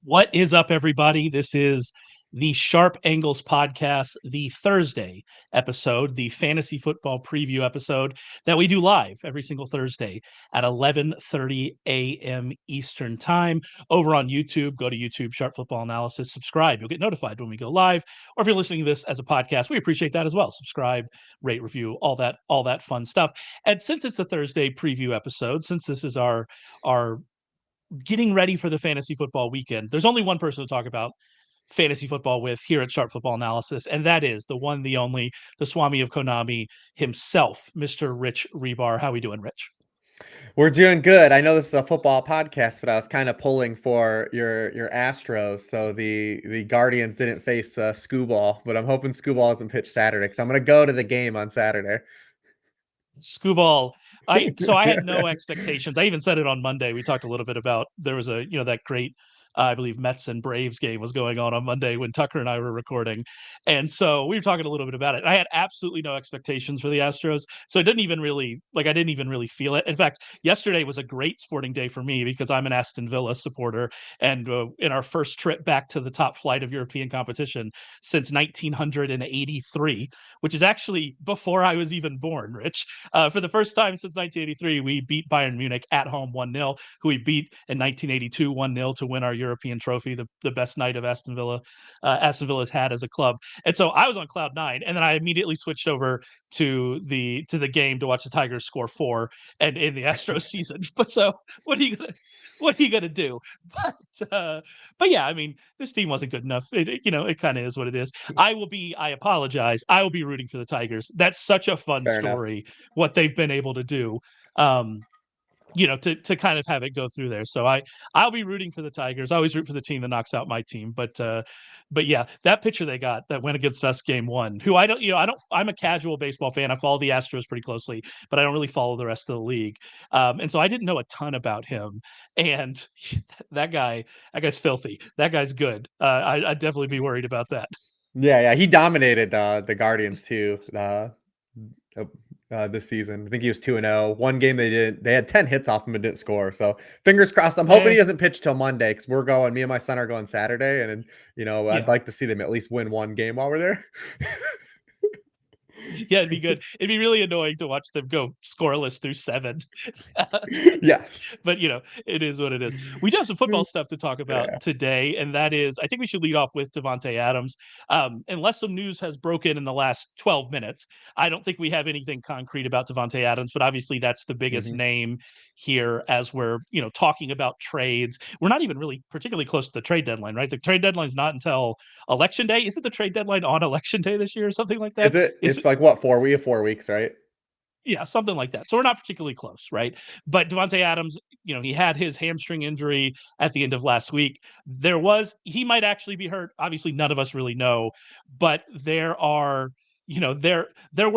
What is up, everybody? This is the Sharp Angles podcast, the Thursday episode, the fantasy football preview episode that we do live every single Thursday at 11:30 a.m. Eastern Time over on YouTube. Go to YouTube, Sharp Football Analysis, subscribe. You'll get notified when we go live. Or if you're listening to this as a podcast, we appreciate that as well. Subscribe, rate, review, all that fun stuff. And since it's a Thursday preview episode, since this is our getting ready for the fantasy football weekend, there's only one person to talk about fantasy football with here at Sharp Football Analysis, and that is the one, the only, the Swami of Konami himself, Mr. Rich Hribar. How we doing, Rich? We're doing good. I know this is a football podcast, but I was kind of pulling for your Astros, so the Guardians didn't face Scooball, but I'm hoping Scooball doesn't pitch Saturday because I'm going to go to the game on Saturday. Scooball. I had no expectations. I even said it on Monday. We talked a little bit about there was that great I believe Mets and Braves game was going on Monday when Tucker and I were recording. And so we were talking a little bit about it. I had absolutely no expectations for the Astros. So I didn't even really feel it. In fact, yesterday was a great sporting day for me because I'm an Aston Villa supporter. And in our first trip back to the top flight of European competition since 1983, which is actually before I was even born, Rich. For the first time since 1983, we beat Bayern Munich at home 1-0, who we beat in 1982 1-0 to win our European trophy, the best night of Aston Villa's had as a club. And so I was on cloud nine, and then I immediately switched over to the game to watch the Tigers score 4 and in the Astros season. But so what are you gonna do? But yeah, I mean, this team wasn't good enough. It kind of is what it is. I apologize. I will be rooting for the Tigers. That's such a fun Fair story, enough. what they've been able to do. To kind of have it go through there. So I'll be rooting for the Tigers. I always root for the team that knocks out my team. But yeah, that pitcher they got that went against us game 1, who I'm a casual baseball fan. I follow the Astros pretty closely, but I don't really follow the rest of the league. And so I didn't know a ton about him. And that guy's filthy. That guy's good. I'd definitely be worried about that. Yeah, he dominated the Guardians too this season. I think he was 2-0. One game they had 10 hits off him and didn't score. So fingers crossed. I'm hoping he doesn't pitch till Monday because me and my son are going Saturday, and I'd like to see them at least win one game while we're there. Yeah, it'd be good. It'd be really annoying to watch them go scoreless through 7. Yes. But it is what it is. We do have some football stuff to talk about today, and that is, I think we should lead off with Davante Adams. Unless some news has broken in the last 12 minutes, I don't think we have anything concrete about Davante Adams, but obviously that's the biggest name here as we're, talking about trades. We're not even really particularly close to the trade deadline, right? The trade deadline's not until Election Day. Isn't the trade deadline on Election Day this year or something like that? Is it? It's like what, 4 weeks, right? Yeah, something like that. So we're not particularly close, right? But Davante Adams, he had his hamstring injury at the end of last week. He might actually be hurt. Obviously, none of us really know, but there were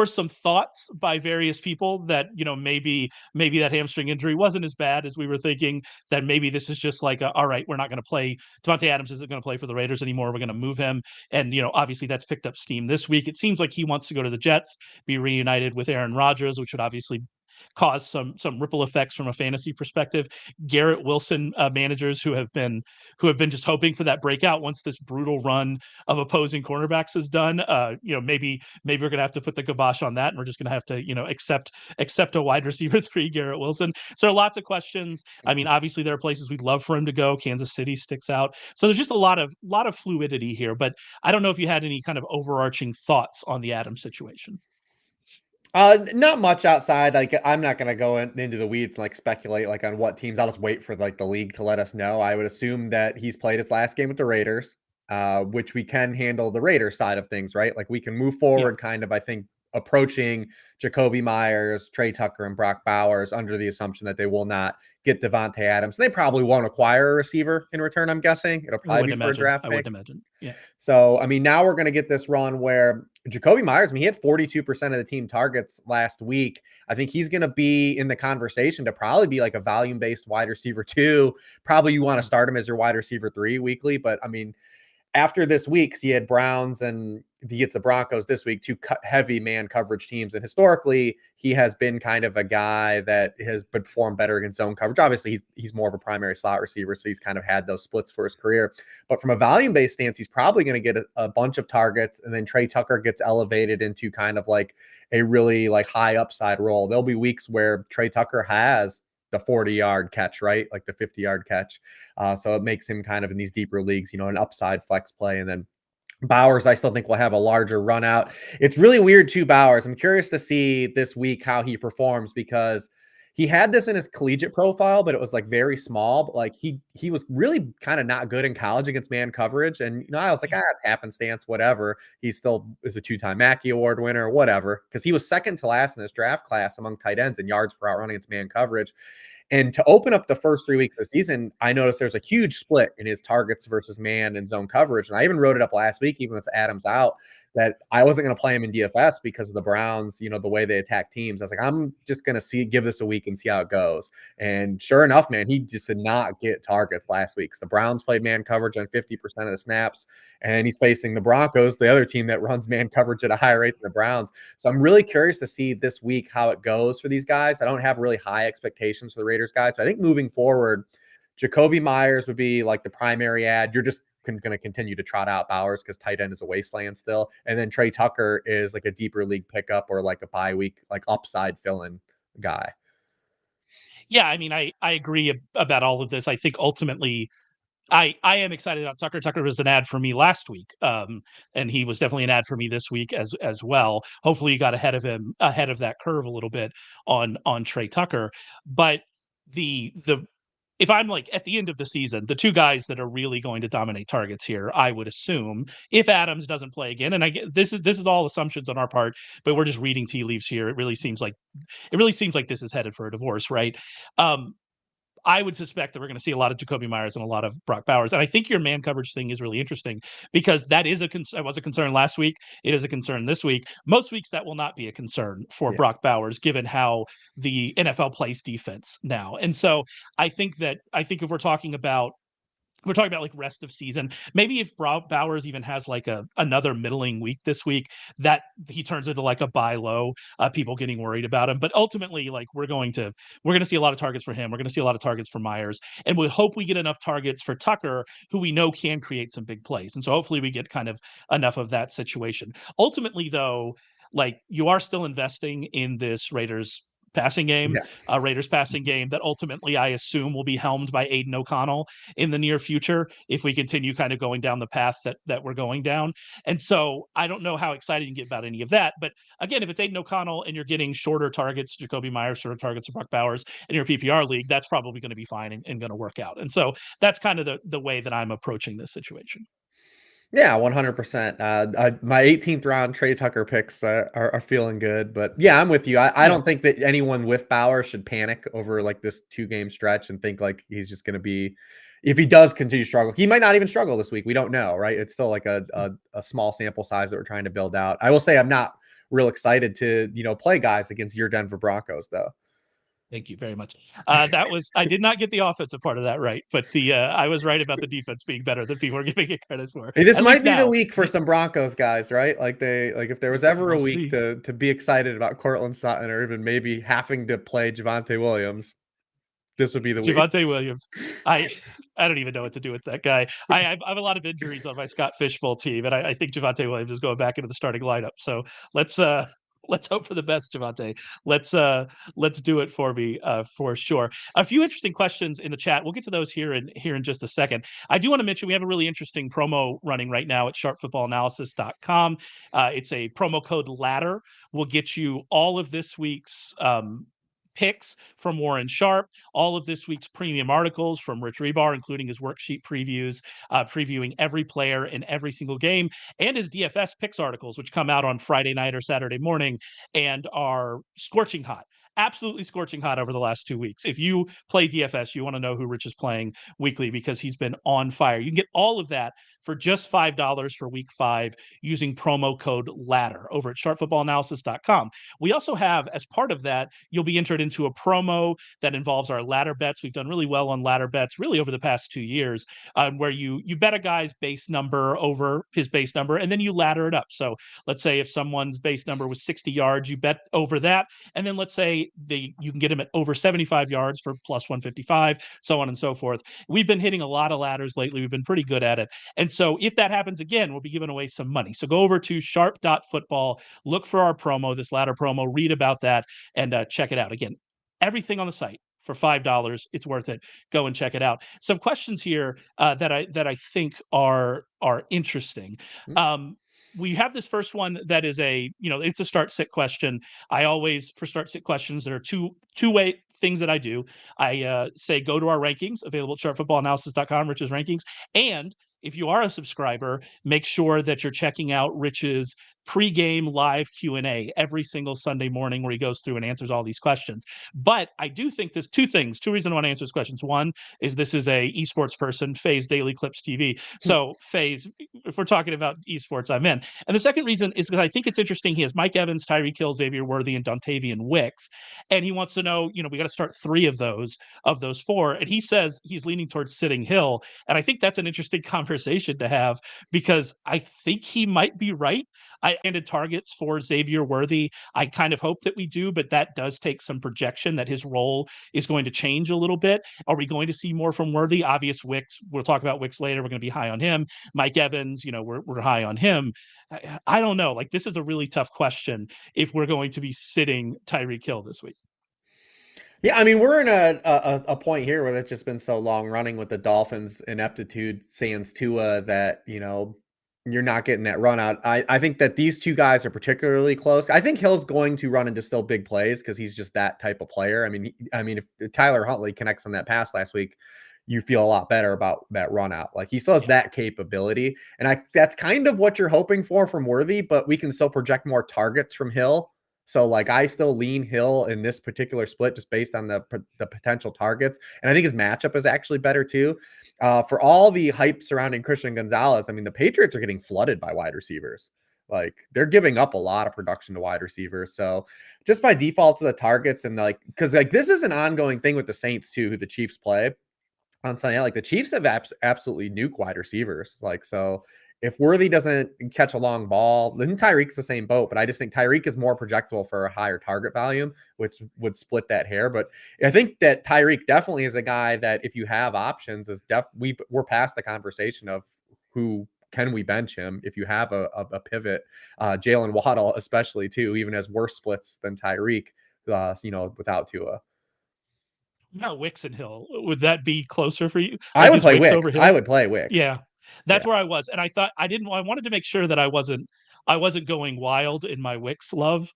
some thoughts by various people that, maybe that hamstring injury wasn't as bad as we were thinking, that maybe this is just like, all right, we're not going to play. Davante Adams isn't going to play for the Raiders anymore. We're going to move him. And, obviously that's picked up steam this week. It seems like he wants to go to the Jets, be reunited with Aaron Rodgers, which would obviously cause some ripple effects from a fantasy perspective. Garrett Wilson managers who have been just hoping for that breakout once this brutal run of opposing cornerbacks is done. Maybe we're gonna have to put the kibosh on that, and we're just gonna have to accept a wide receiver 3, Garrett Wilson. So lots of questions. I mean, obviously there are places we'd love for him to go. Kansas City sticks out. So there's just a lot of fluidity here. But I don't know if you had any kind of overarching thoughts on the Adams situation. Not much outside. Like, I'm not gonna go into the weeds and speculate on what teams. I'll just wait for the league to let us know. I would assume that he's played his last game with the Raiders, which we can handle the Raiders side of things, right? Like, we can move forward, kind of. I think approaching Jacoby Myers, Trey Tucker, and Brock Bowers under the assumption that they will not get Davante Adams. They probably won't acquire a receiver in return. I'm guessing it'll probably be for a draft pick. I would imagine. Yeah. So, I mean, now we're going to get this run where Jacoby Myers, he had 42% of the team targets last week. I think he's going to be in the conversation to probably be like a volume-based wide receiver 2. Probably you want to start him as your wide receiver 3 weekly. But, I mean, after this week, he had Browns and he gets the Broncos this week, two heavy man coverage teams. And historically, he has been kind of a guy that has performed better against zone coverage. Obviously, he's more of a primary slot receiver, so he's kind of had those splits for his career. But from a volume-based stance, he's probably going to get a bunch of targets, and then Trey Tucker gets elevated into kind of like a really like high upside role. There'll be weeks where Trey Tucker has the 40-yard catch, right? Like the 50-yard catch. So it makes him kind of in these deeper leagues, an upside flex play. And then Bowers, I still think will have a larger run out. It's really weird too, Bowers. I'm curious to see this week how he performs because he had this in his collegiate profile, but it was like very small. But like he was really kind of not good in college against man coverage. And I was like, it's happenstance, whatever. He still is a 2-time Mackey Award winner, whatever. Because he was second to last in his draft class among tight ends in yards per out running against man coverage. And to open up the first 3 weeks of the season, I noticed there's a huge split in his targets versus man and zone coverage. And I even wrote it up last week, even with Adams out, that I wasn't going to play him in DFS because of the Browns, the way they attack teams. I was like, I'm just going to give this a week and see how it goes. And sure enough, man, he just did not get targets last week. The Browns played man coverage on 50% of the snaps, and he's facing the Broncos, the other team that runs man coverage at a higher rate than the Browns. So I'm really curious to see this week how it goes for these guys. I don't have really high expectations for the Raiders guys, but I think moving forward, Jacoby Myers would be like the primary ad. You're just going to continue to trot out Bowers because tight end is a wasteland still. And then Trey Tucker is like a deeper league pickup or like a bye week, like upside fill-in guy. Yeah, I mean, I agree about all of this. I think ultimately I am excited about Tucker. Tucker was an ad for me last week, and he was definitely an ad for me this week as well. Hopefully, you got ahead of that curve a little bit on Trey Tucker. But the if I'm like at the end of the season, the two guys that are really going to dominate targets here, I would assume, if Adams doesn't play again, and I get this is all assumptions on our part, but we're just reading tea leaves here. It really seems like this is headed for a divorce, right? I would suspect that we're going to see a lot of Jacoby Myers and a lot of Brock Bowers. And I think your man coverage thing is really interesting because that was a concern last week. It is a concern this week. Most weeks that will not be a concern for Brock Bowers, given how the NFL plays defense now. And so I think if we're talking about like rest of season. Maybe if Bowers even has like another middling week this week, that he turns into like a buy low, people getting worried about him. But ultimately, like we're going to see a lot of targets for him. We're going to see a lot of targets for Myers, and we hope we get enough targets for Tucker, who we know can create some big plays. And so hopefully we get kind of enough of that situation. Ultimately, though, like you are still investing in this Raiders passing game, Raiders passing game that ultimately I assume will be helmed by Aiden O'Connell in the near future if we continue kind of going down the path that we're going down. And so I don't know how excited you can get about any of that. But again, if it's Aiden O'Connell and you're getting shorter targets, Jacoby Myers, shorter targets to Brock Bowers in your PPR league, that's probably going to be fine and going to work out. And so that's kind of the way that I'm approaching this situation. Yeah, 100%. My 18th round Trey Tucker picks are feeling good, but yeah, I'm with you. I don't think that anyone with Bauer should panic over like this 2-game stretch and think like he's just going to be, if he does continue to struggle, he might not even struggle this week. We don't know, right? It's still like a small sample size that we're trying to build out. I will say I'm not real excited to, play guys against your Denver Broncos though. Thank you very much. I did not get the offensive part of that right, but I was right about the defense being better than people are giving it credit for. Hey, this might be the week for some Broncos guys, right? Like if there was ever a week to be excited about Courtland Sutton or even maybe having to play Javonte Williams, this would be the week. Javonte Williams. I don't even know what to do with that guy. I have a lot of injuries on my Scott Fishbowl team, and I think Javonte Williams is going back into the starting lineup. So let's hope for the best, Javonte. Let's do it for me for sure. A few interesting questions in the chat. We'll get to those here in just a second. I do want to mention we have a really interesting promo running right now at sharpfootballanalysis.com. It's a promo code ladder. Will get you all of this week's picks from Warren Sharp, all of this week's premium articles from Rich Hribar, including his worksheet previews, previewing every player in every single game, and his DFS picks articles, which come out on Friday night or Saturday morning and are scorching hot. Absolutely scorching hot over the last 2 weeks. If you play DFS, you want to know who Rich is playing weekly because he's been on fire. You can get all of that for just $5 for week 5 using promo code LADDER over at sharpfootballanalysis.com. We also have, as part of that, you'll be entered into a promo that involves our ladder bets. We've done really well on ladder bets really over the past 2 years, where you bet a guy's base number over his base number, and then you ladder it up. So let's say if someone's base number was 60 yards, you bet over that, and then let's say you can get him at over 75 yards for plus 155, so on and so forth. We've been hitting a lot of ladders lately. We've been pretty good at it. And so if that happens again, we'll be giving away some money. So go over to sharp.football, look for our promo, this ladder promo, read about that, and check it out. Again, everything on the site for $5. It's worth it. Go and check it out. Some questions here that I think are interesting. We have this first one that is it's a start sit question. I always, for start sit questions, there are two-way things that I do. I say go to our rankings available at sharpfootballanalysis.com, Rich's rankings, and if you are a subscriber, make sure that you're checking out Rich's pregame live Q&A every single Sunday morning where he goes through and answers all these questions. But I do think there's two reasons I want to answer these questions. One is this is a esports person, FaZe Daily Clips TV. So FaZe, if we're talking about esports, I'm in. And the second reason is because I think it's interesting. He has Mike Evans, Tyreek Hill, Xavier Worthy, and Dontavian Wicks. And he wants to know, we got to start 3 of those 4. And he says he's leaning towards sitting Hill. And I think that's an interesting conversation to have because I think he might be right. I ended targets for Xavier Worthy. I kind of hope that we do, but that does take some projection that his role is going to change a little bit. Are we going to see more from Worthy? Obvious Wicks. We'll talk about Wicks later. We're going to be high on him. Mike Evans, we're high on him. I don't know. Like, this is a really tough question if we're going to be sitting Tyreek Hill this week. Yeah, I mean, we're in a point here where it's just been so long running with the Dolphins' ineptitude sans Tua that, you're not getting that run out. I think that these two guys are particularly close. I think Hill's going to run into still big plays because he's just that type of player. I mean, if Tyler Huntley connects on that pass last week, you feel a lot better about that run out. Like, he still has that capability. And that's kind of what you're hoping for from Worthy, but we can still project more targets from Hill. So, like, I still lean Hill in this particular split just based on the potential targets. And I think his matchup is actually better too. For all the hype surrounding Christian Gonzalez, I mean, the Patriots are getting flooded by wide receivers. Like, they're giving up a lot of production to wide receivers. So just by default to the targets and because this is an ongoing thing with the Saints too, who the Chiefs play on Sunday. Like, the Chiefs have absolutely nuke wide receivers. Like, so if Worthy doesn't catch a long ball, then Tyreek's the same boat. But I just think Tyreek is more projectable for a higher target volume, which would split that hair. But I think that Tyreek definitely is a guy that, if you have options, we're past the conversation of who can we bench him if you have a pivot. Jalen Waddle, especially too, even has worse splits than Tyreek, without Tua. Now Wicks and Hill, would that be closer for you? I would play Wicks Wicks over Hill? I would play Wicks. Yeah, that's where I was, and I thought I wanted to make sure that I wasn't going wild in my Wicks love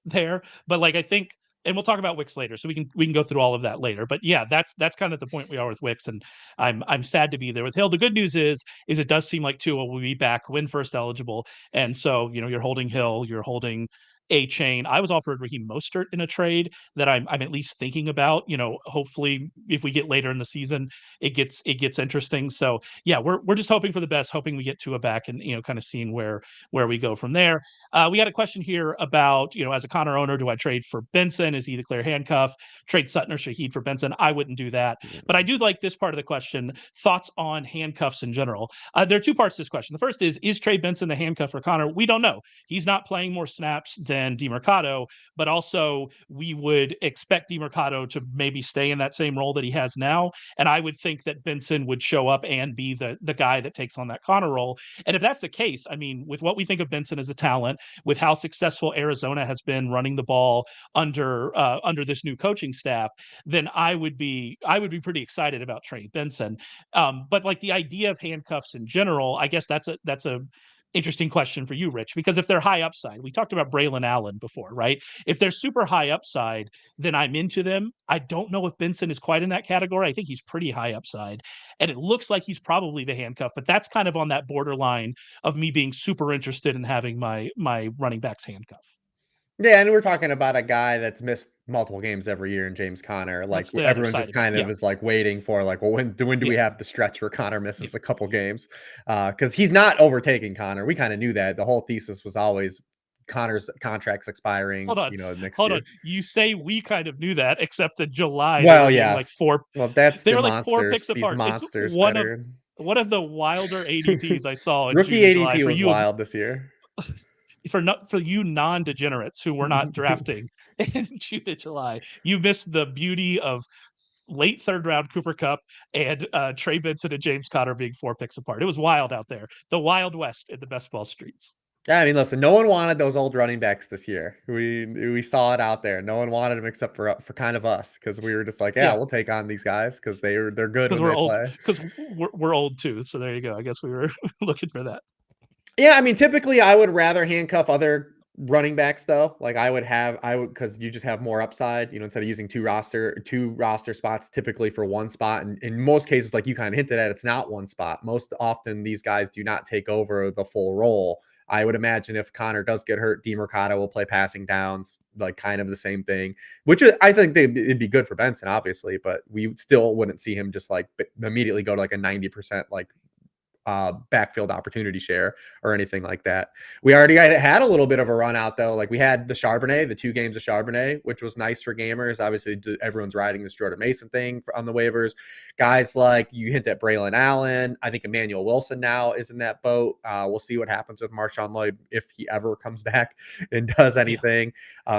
there. But I think, and we'll talk about Wicks later, so we can go through all of that later. But yeah, that's kind of the point we are with Wicks, and I'm sad to be there with Hill. The good news is it does seem like Tua will be back when first eligible, and so you're holding Hill, you're holding a chain. I was offered Raheem Mostert in a trade that I'm at least thinking about. Hopefully if we get later in the season, it gets interesting. So yeah, we're just hoping for the best, hoping we get Tua back and kind of seeing where we go from there. We had a question here about as a Connor owner, do I trade for Benson? Is he the clear handcuff? Trade Sutton or Shaheed for Benson? I wouldn't do that. But I do like this part of the question. Thoughts on handcuffs in general? There are two parts to this question. The first is Trey Benson the handcuff for Connor? We don't know. He's not playing more snaps than DeMercado, but also we would expect DeMercado to maybe stay in that same role that he has now. And I would think that Benson would show up and be the guy that takes on that Connor role. And if that's the case, I mean, with what we think of Benson as a talent, with how successful Arizona has been running the ball under this new coaching staff, then I would be pretty excited about Trey Benson. But the idea of handcuffs in general, I guess that's a interesting question for you, Rich, because if they're high upside, we talked about Braylon Allen before, right? If they're super high upside, then I'm into them. I don't know if Benson is quite in that category. I think he's pretty high upside, and it looks like he's probably the handcuff, but that's kind of on that borderline of me being super interested in having my running back's handcuff. Yeah, and we're talking about a guy that's missed multiple games every year in James Conner. Like That's the other everyone side just of it. kind Yeah, of is like waiting for like, well, when do yeah, we have the stretch where Conner yeah. misses a couple games? Because he's not overtaking Conner. We kind of knew that. The whole thesis was always Conner's contract's expiring, Hold on, next hold on. year. You say we kind of knew that, except in July they Well, were getting like yes. four. Well, that's They the were like 4 picks monsters. These apart. It's monsters that are one of the wilder ADPs I saw in rookie June and July ADP for was you wild this year. for you non-degenerates who were not drafting in June and July. You missed the beauty of late third round Cooper Kupp and Trey Benson and James Conner being 4 picks apart. It was wild out there. The Wild West in the best ball streets. Yeah, I mean, listen, no one wanted those old running backs this year. We saw it out there. No one wanted them except for kind of us because we were just like, yeah, Yeah, we'll take on these guys because they're good because when we're they old. play. Because we're old too. So there you go. I guess we were looking for that. Yeah, I mean, typically I would rather handcuff other running backs though. Like I would because you just have more upside, instead of using two roster spots typically for one spot. And in most cases, like you kind of hinted at, it's not one spot. Most often these guys do not take over the full role. I would imagine if Connor does get hurt, DeMercado will play passing downs, like kind of the same thing, which I think it'd be good for Benson, obviously, but we still wouldn't see him just like immediately go to like a 90% like backfield opportunity share or anything like that. We already had a little bit of a run out though. Like we had the Charbonnet, the 2 games of Charbonnet, which was nice for gamers. Obviously, everyone's riding this Jordan Mason thing on the waivers. Guys like you hint at Braylon Allen. I think Emmanuel Wilson now is in that boat. We'll see what happens with Marshawn Lloyd if he ever comes back and does Yeah, anything.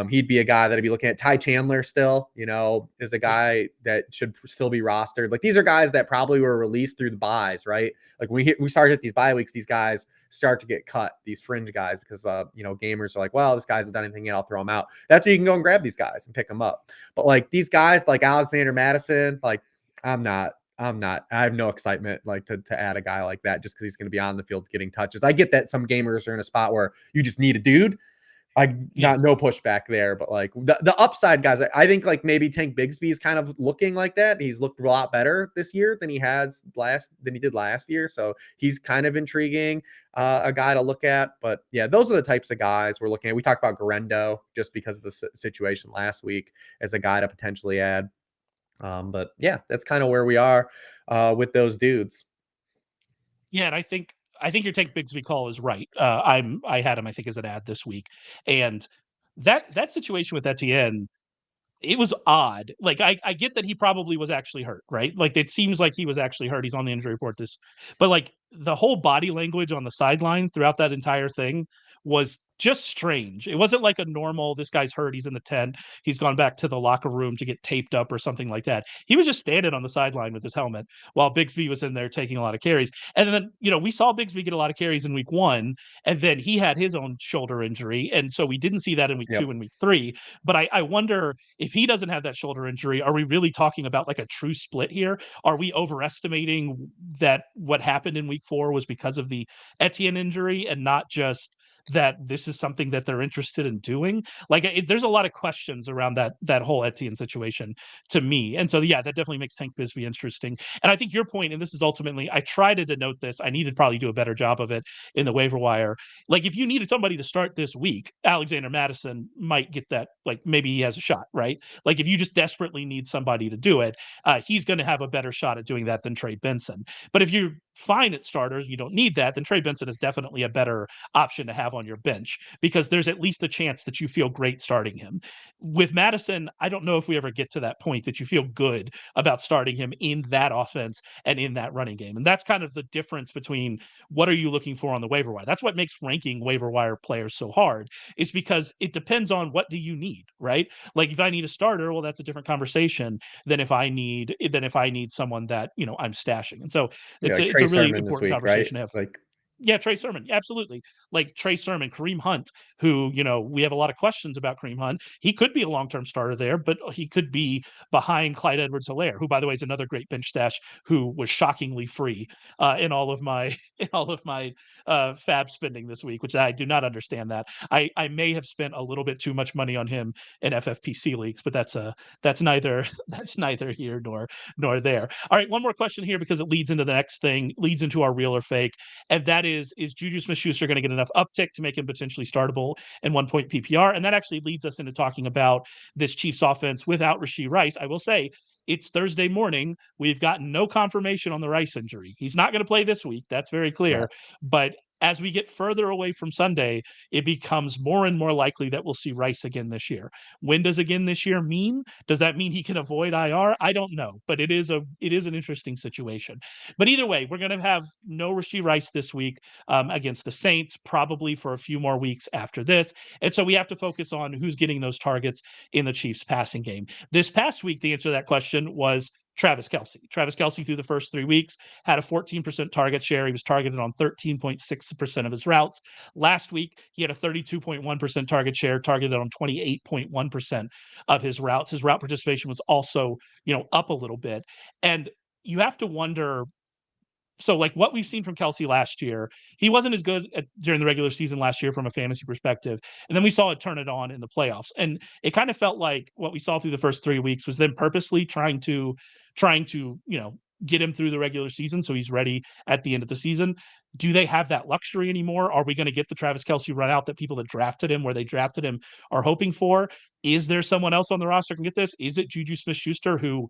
He'd be a guy that I'd be looking at. Ty Chandler still, is a yeah, guy that should still be rostered. Like these are guys that probably were released through the buys, right? Like we start at these bye weeks, these guys start to get cut, these fringe guys, because gamers are like, well, this guy hasn't done anything yet, I'll throw him out. That's where you can go and grab these guys and pick them up. But like these guys like Alexander Madison, like I have no excitement like to add a guy like that just because he's going to be on the field getting touches. I get that some gamers are in a spot where you just need a dude. yeah. No pushback there, but like the upside guys, I think like maybe Tank Bigsby is kind of looking like that. He's looked a lot better this year than he did last year. So he's kind of intriguing, a guy to look at. But yeah, those are the types of guys we're looking at. We talked about Garendo just because of the situation last week as a guy to potentially add. But yeah, that's kind of where we are with those dudes. Yeah, and I think your Tank Bigsby call is right. I had him I think as an ad this week, and that situation with Etienne, it was odd. Like I get that he probably was actually hurt, right? Like it seems like he was actually hurt. He's on the injury report but like the whole body language on the sideline throughout that entire thing was just strange. It wasn't like a normal, this guy's hurt, he's in the tent, he's gone back to the locker room to get taped up or something like that. He was just standing on the sideline with his helmet while Bigsby was in there taking a lot of carries. And then, we saw Bigsby get a lot of carries in week 1, and then he had his own shoulder injury. And so we didn't see that in week 2 Yep. and week 3. But I wonder if he doesn't have that shoulder injury, are we really talking about like a true split here? Are we overestimating that what happened in week 4 was because of the Etienne injury and not just that this is something that they're interested in doing? Like there's a lot of questions around that whole Etienne situation to me. And so yeah, that definitely makes Tank Bisbee interesting. And I think your point, and this is ultimately, I tried to denote this, I needed probably do a better job of it in the waiver wire. Like if you needed somebody to start this week, Alexander Madison might get that, like maybe he has a shot, right? Like if you just desperately need somebody to do it, he's going to have a better shot at doing that than Trey Benson. But if you're fine at starters, you don't need that, then Trey Benson is definitely a better option to have on your bench because there's at least a chance that you feel great starting him. With Madison, I don't know if we ever get to that point that you feel good about starting him in that offense and in that running game. And that's kind of the difference between what are you looking for on the waiver wire. That's what makes ranking waiver wire players so hard, is because it depends on what do you need, right? Like if I need a starter, well, that's a different conversation than if I need someone that I'm stashing. And so Yeah, like it's Trey a really Sermon this important week, right? conversation to have. Like Yeah, Trey Sermon, absolutely. Like Trey Sermon, Kareem Hunt, who, we have a lot of questions about Kareem Hunt. He could be a long-term starter there, but he could be behind Clyde Edwards-Helaire, who, by the way, is another great bench stash who was shockingly free in all of my fab spending this week, which I do not understand that. I may have spent a little bit too much money on him in FFPC leagues, but that's neither that's neither here nor there. All right, one more question here because it leads into the next thing, leads into our real or fake, and that is Juju Smith-Schuster going to get enough uptick to make him potentially startable in 1 point PPR? And that actually leads us into talking about this Chiefs offense without Rashee Rice. I will say it's Thursday morning. We've gotten no confirmation on the Rice injury. He's not going to play this week. That's very clear. Right. But as we get further away from Sunday, it becomes more and more likely that we'll see Rice again this year. When does again this year mean? Does that mean he can avoid IR? I don't know, but it is an interesting situation. But either way, we're going to have no Rashee Rice this week against the Saints, probably for a few more weeks after this. And so we have to focus on who's getting those targets in the Chiefs passing game. This past week, the answer to that question was Travis Kelce. Travis Kelce through the first 3 weeks had a 14% target share. He was targeted on 13.6% of his routes. Last week, he had a 32.1% target share, targeted on 28.1% of his routes. His route participation was also, up a little bit. And you have to wonder, so like what we've seen from Kelce last year, he wasn't as good during the regular season last year from a fantasy perspective. And then we saw it turn it on in the playoffs. And it kind of felt like what we saw through the first 3 weeks was them purposely trying to, get him through the regular season so he's ready at the end of the season. Do they have that luxury anymore? Are we going to get the Travis Kelce run out that people that drafted him, where they drafted him, are hoping for? Is there someone else on the roster can get this? Is it Juju Smith-Schuster who,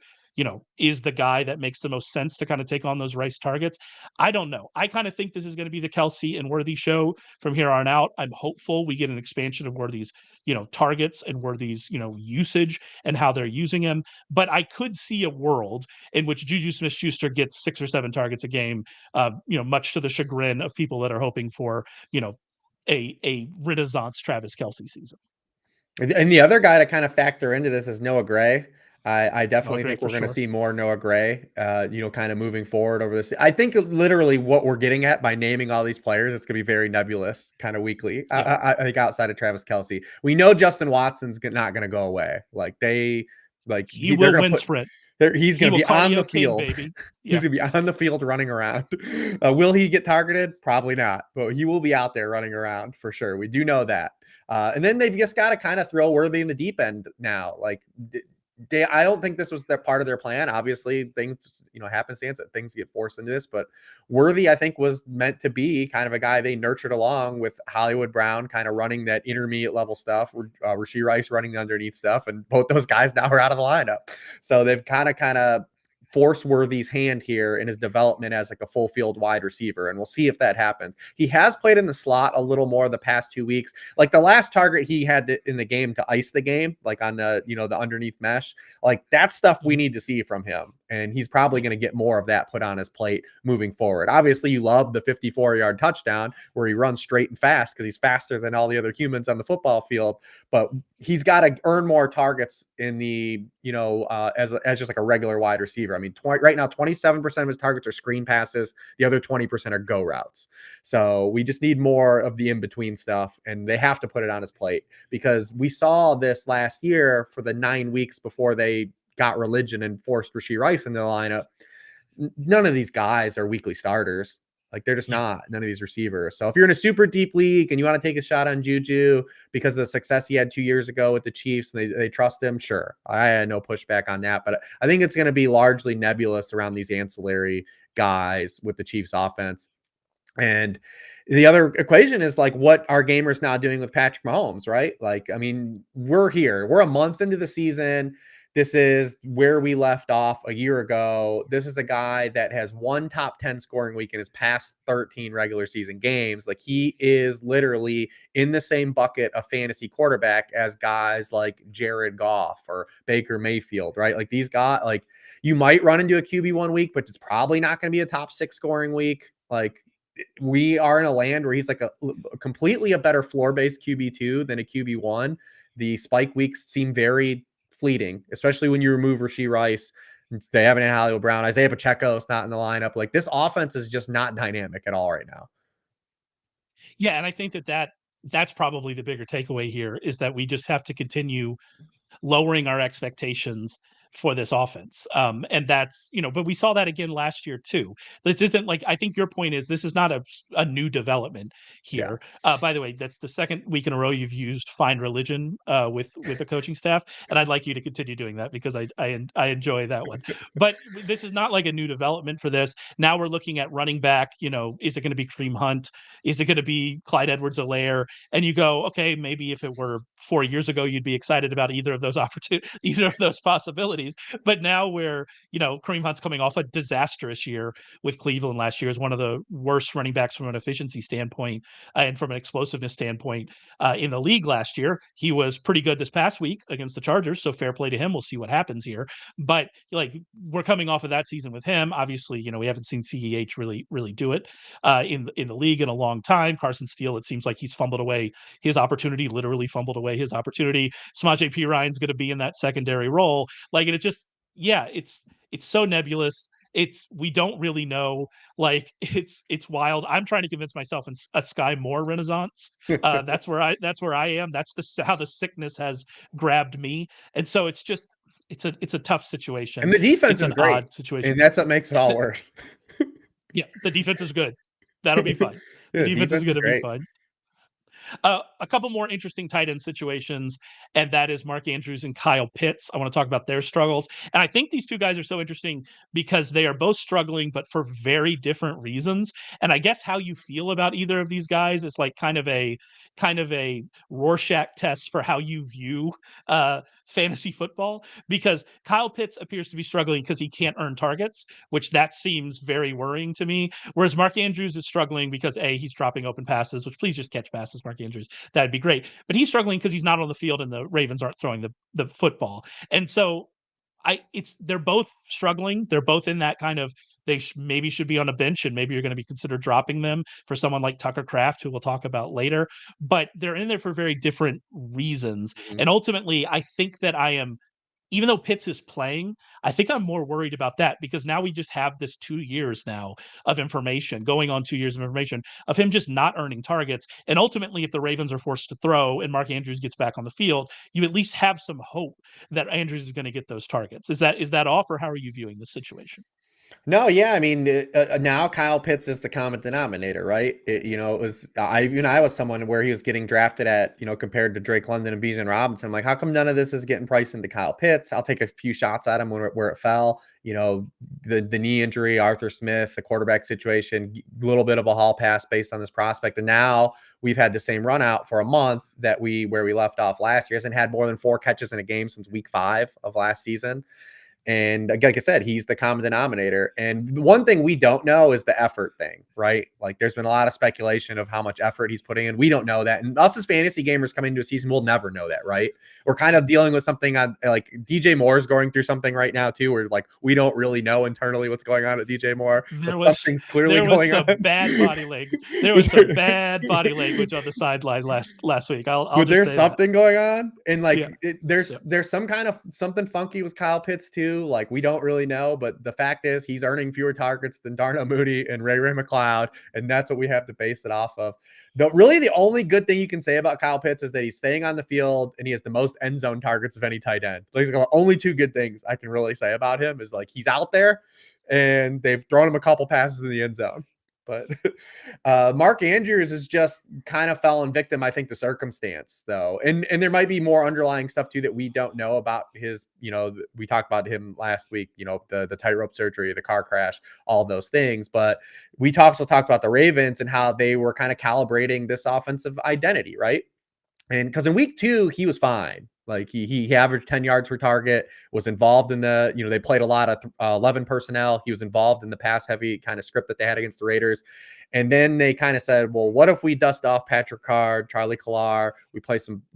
is the guy that makes the most sense to kind of take on those Rice targets? I don't know. I kind of think this is going to be the Kelce and Worthy show from here on out. I'm hopeful we get an expansion of Worthy's, targets and Worthy's, usage and how they're using him. But I could see a world in which Juju Smith-Schuster gets 6 or 7 targets a game, much to the chagrin of people that are hoping for, a Renaissance Travis Kelce season. And the other guy to kind of factor into this is Noah Gray. I definitely think we're going to sure. see more Noah Gray, kind of moving forward over this. I think literally what we're getting at by naming all these players, it's going to be very nebulous kind of weekly. Yeah. I think outside of Travis Kelce, we know Justin Watson's not going to go away. He They're will going to win put. sprint. He's going to be on the field. Baby. Yeah. He's going to be on the field running around. Will he get targeted? Probably not, but he will be out there running around for sure. We do know that. And then they've just got to kind of throw Worthy in the deep end now. I don't think this was their part of their plan. Obviously, things, happenstance that things get forced into this, but Worthy, I think, was meant to be kind of a guy they nurtured along with Hollywood Brown, kind of running that intermediate level stuff, Rashee Rice running the underneath stuff, and both those guys now are out of the lineup. So they've kind of force Worthy's hand here in his development as like a full field wide receiver. And we'll see if that happens. He has played in the slot a little more the past 2 weeks. Like the last target he had in the game to ice the game, like on the, the underneath mesh, like that stuff we need to see from him. And he's probably going to get more of that put on his plate moving forward. Obviously, you love the 54-yard touchdown where he runs straight and fast because he's faster than all the other humans on the football field. But he's got to earn more targets in the, as just like a regular wide receiver. I mean, right now, 27% of his targets are screen passes. The other 20% are go routes. So we just need more of the in-between stuff, and they have to put it on his plate because we saw this last year for the 9 weeks before they got religion and forced Rashee Rice into the lineup. None of these guys are weekly starters. Like they're just not, none of these receivers. So if you're in a super deep league and you want to take a shot on Juju because of the success he had 2 years ago with the Chiefs and they trust him, sure. I had no pushback on that, but I think it's going to be largely nebulous around these ancillary guys with the Chiefs offense. And the other equation is like what our gamers now doing with Patrick Mahomes, right? Like, I mean, we're here. We're a month into the season. This is where we left off a year ago. This is a guy that has one top 10 scoring week in his past 13 regular season games. Like he is literally in the same bucket of fantasy quarterback as guys like Jared Goff or Baker Mayfield, right? Like these guys, like you might run into a QB 1 week, but it's probably not going to be a top 6 scoring week. Like we are in a land where he's like a completely a better floor-based QB2 than a QB1. The spike weeks seem very fleeting, especially when you remove Rashee Rice. They haven't had Hollywood Brown. Isiah Pacheco is not in the lineup. Like this offense is just not dynamic at all right now. Yeah, and I think that's probably the bigger takeaway here is that we just have to continue lowering our expectations for this offense. And that's, but we saw that again last year too. This isn't like, I think your point is this is not a new development Yeah. here. By the way, that's the second week in a row you've used find religion with the coaching staff. And I'd like you to continue doing that because I enjoy that one. But this is not like a new development for this. Now we're looking at running back, is it going to be Kareem Hunt? Is it going to be Clyde Edwards-Helaire? And you go, okay, maybe if it were 4 years ago, you'd be excited about either of those either of those possibilities. But now where, Kareem Hunt's coming off a disastrous year with Cleveland last year, as one of the worst running backs from an efficiency standpoint and from an explosiveness standpoint in the league last year. He was pretty good this past week against the Chargers, so fair play to him. We'll see what happens here. But like we're coming off of that season with him. Obviously, we haven't seen CEH really do it in the league in a long time. Carson Steele, it seems like he's fumbled away his opportunity, literally fumbled away his opportunity. Samaje Perine going to be in that secondary role. Like, and it just, it's so nebulous. We don't really know. Like, it's wild. I'm trying to convince myself in a Sky Moore renaissance. That's where I am. That's how the sickness has grabbed me. And so it's just, it's a tough situation. And the defense it's is an great. odd situation. And that's what makes it all worse. Yeah, the defense is good. That'll be fine. Yeah, The defense is going to be great. fine. A couple more interesting tight end situations, and that is Mark Andrews and Kyle Pitts. I want to talk about their struggles. And I think these two guys are so interesting because they are both struggling, but for very different reasons. And I guess how you feel about either of these guys is like kind of a Rorschach test for how you view fantasy football, because Kyle Pitts appears to be struggling because he can't earn targets, which that seems very worrying to me. Whereas Mark Andrews is struggling because he's dropping open passes, which please just catch passes, Mark Andrews. That'd be great. But he's struggling because he's not on the field and the Ravens aren't throwing the football. And so they're both struggling. They're both in that kind of, they maybe should be on a bench, and maybe you're going to be considered dropping them for someone like Tucker Kraft, who we'll talk about later. But they're in there for very different reasons. Mm-hmm. And ultimately, I think that even though Pitts is playing, I think I'm more worried about that because now we just have this 2 years now of information, going on 2 years of information of him just not earning targets. And ultimately, if the Ravens are forced to throw and Mark Andrews gets back on the field, you at least have some hope that Andrews is going to get those targets. Is that off, or how are you viewing this situation? No, yeah, I mean, now Kyle Pitts is the common denominator, right? It was I was someone where he was getting drafted at, compared to Drake London and Bijan Robinson. I'm like, how come none of this is getting priced into Kyle Pitts? I'll take a few shots at him where it fell. The knee injury, Arthur Smith, the quarterback situation, a little bit of a hall pass based on this prospect, and now we've had the same run out for a month where we left off last year. He hasn't had more than 4 catches in a game since week 5 of last season. And like I said, he's the common denominator. And one thing we don't know is the effort thing, right? Like there's been a lot of speculation of how much effort he's putting in. We don't know that. And us as fantasy gamers coming into a season, we'll never know that, right? We're kind of dealing with something on like DJ Moore's going through something right now too, where like we don't really know internally what's going on at DJ Moore. Something's clearly going on. Bad body language. There was some bad body language on the sideline last week. But there's something going on, and like there's some kind of something funky with Kyle Pitts too. Like we don't really know, but the fact is he's earning fewer targets than Darnell Mooney and Ray McCloud, and that's what we have to base it off of. The only good thing you can say about Kyle Pitts is that he's staying on the field and he has the most end zone targets of any tight end. Like the only 2 good things I can really say about him is like he's out there and they've thrown him a couple passes in the end zone. But Mark Andrews is just kind of fallen victim, I think, to circumstance, though. And there might be more underlying stuff, too, that we don't know about his, we talked about him last week, the tightrope surgery, the car crash, all those things. But we also talked about the Ravens and how they were kind of calibrating this offensive identity, right? And because in week 2, he was fine. Like he averaged 10 yards per target, was involved in the, they played a lot of 11 personnel. He was involved in the pass heavy kind of script that they had against the Raiders. And then they kind of said, well, what if we dust off Patrick Card, Charlie Collar?